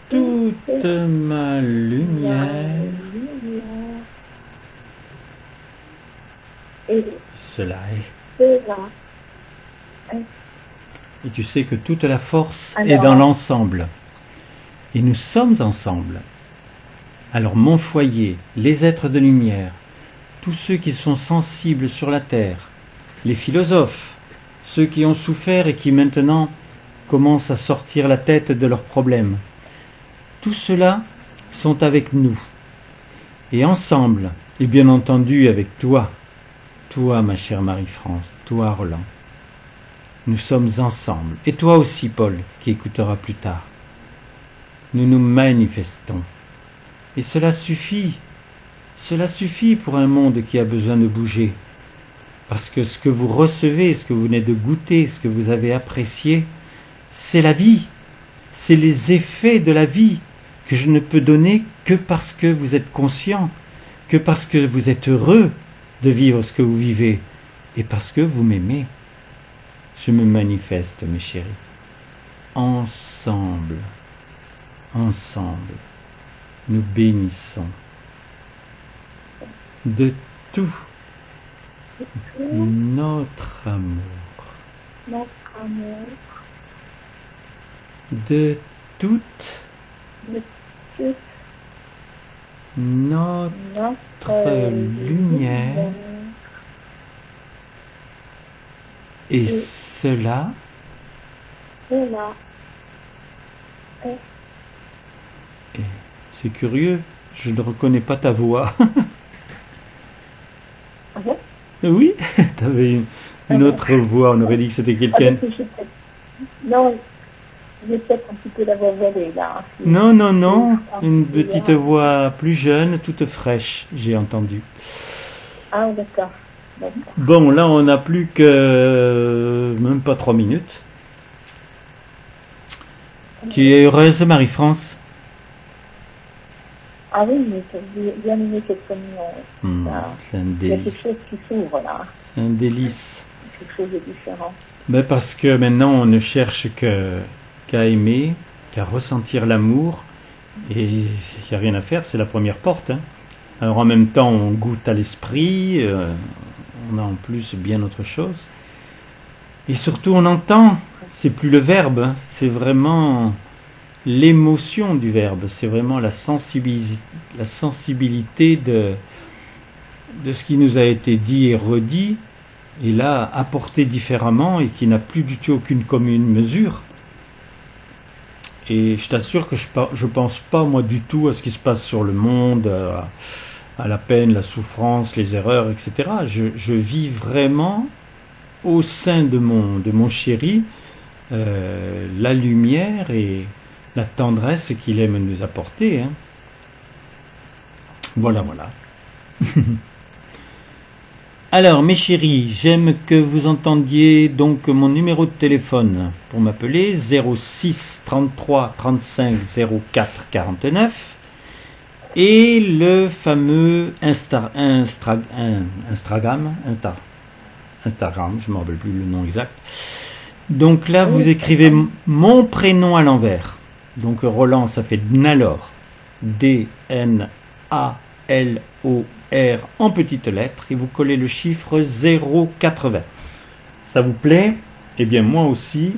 toute ma lumière, et cela est. cela Et tu sais que toute la force Alors, est dans l'ensemble. Et nous sommes ensemble. Alors mon foyer, les êtres de lumière, tous ceux qui sont sensibles sur la terre, les philosophes, ceux qui ont souffert et qui maintenant commencent à sortir la tête de leurs problèmes, tous ceux-là sont avec nous. Et ensemble, et bien entendu avec toi, toi ma chère Marie-France, toi Roland, nous sommes ensemble. Et toi aussi Paul, qui écoutera plus tard. Nous nous manifestons. Et cela suffit pour un monde qui a besoin de bouger. Parce que ce que vous recevez, ce que vous venez de goûter, ce que vous avez apprécié, c'est la vie. C'est les effets de la vie que je ne peux donner que parce que vous êtes conscient, que parce que vous êtes heureux de vivre ce que vous vivez et parce que vous m'aimez. Je me manifeste, mes chéris. Ensemble, nous bénissons de tout notre amour, de toute notre lumière, et cela c'est curieux, je ne reconnais pas ta voix. Ah bon? Oui, tu avais une autre voix, on aurait dit que c'était quelqu'un. Non, j'ai peut-être un petit peu la voix volée là. Non, une petite voix plus jeune, toute fraîche, j'ai entendu. Ah d'accord. Bon, là on n'a plus que même pas 3 minutes. Tu es heureuse, Marie-France? Ah oui, mais j'ai bien aimé cette communion. C'est un Il y a quelque délice. chose qui s'ouvre là. C'est un délice. Quelque chose de différent. Ben parce que maintenant on ne cherche qu'à aimer, qu'à ressentir l'amour. Et il n'y a rien à faire, c'est la première porte. Hein. Alors en même temps on goûte à l'esprit, on a en plus bien autre chose. Et surtout on entend, c'est plus le verbe, hein, c'est vraiment l'émotion du verbe, c'est vraiment la sensibilité de ce qui nous a été dit et redit, et là apporté différemment et qui n'a plus du tout aucune commune mesure. Et je t'assure que je pense pas moi du tout à ce qui se passe sur le monde, à la peine, la souffrance, les erreurs, etc. Je vis vraiment au sein de mon chéri la lumière et la tendresse qu'il aime nous apporter. Hein. Voilà. Alors, mes chéris, j'aime que vous entendiez donc mon numéro de téléphone pour m'appeler 06 33 35 04 49 et le fameux Instagram, je ne me rappelle plus le nom exact. Donc là, vous écrivez mon prénom à l'envers. Donc Roland, ça fait Dnalor, D-N-A-L-O-R en petites lettres et vous collez le chiffre 080. Ça vous plaît? Eh bien moi aussi,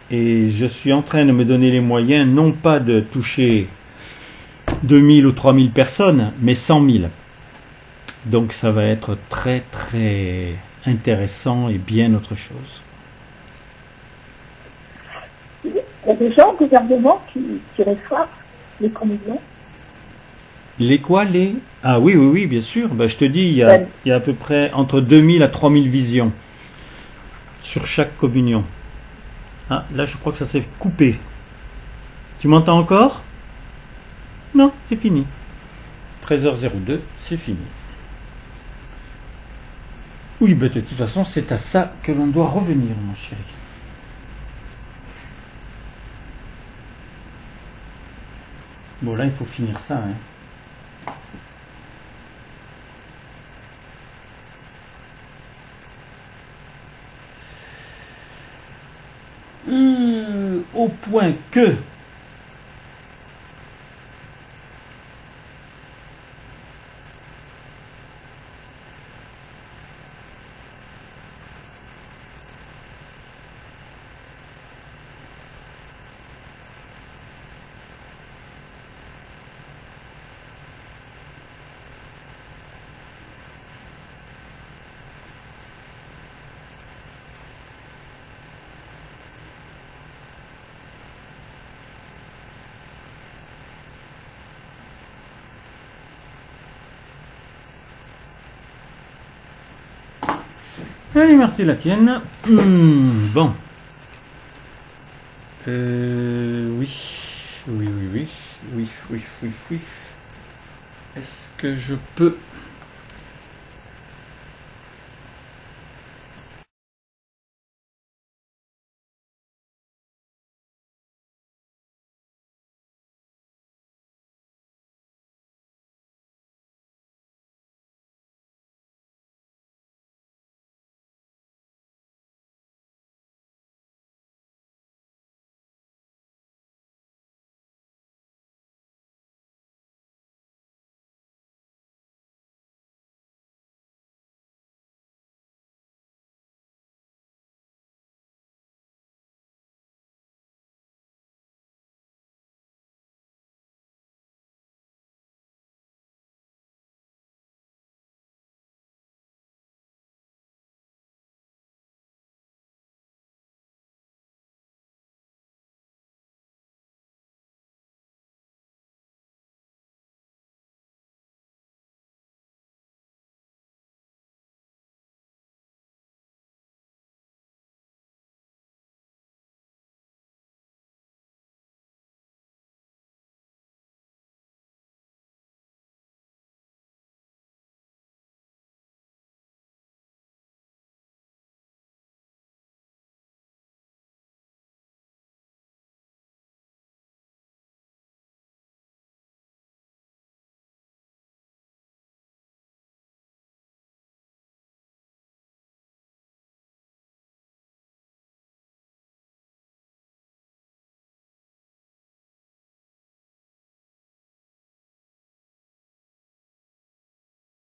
et je suis en train de me donner les moyens non pas de toucher 2000 ou 3000 personnes, mais 100 000. Donc ça va être très très intéressant et bien autre chose. Il y a des gens au gouvernement qui reçoivent les communions. Les quoi, les... Ah oui, oui, oui, bien sûr. Ben, je te dis, il y a à peu près entre 2000 à 3000 visions sur chaque communion. Ah, là, je crois que ça s'est coupé. Tu m'entends encore? Non, c'est fini. 13h02, c'est fini. Oui, ben, de toute façon, c'est à ça que l'on doit revenir, mon chéri. Bon, là, il faut finir ça, hein. Au point que allez, Marty, la tienne. Bon. Oui. Oui. Est-ce que je peux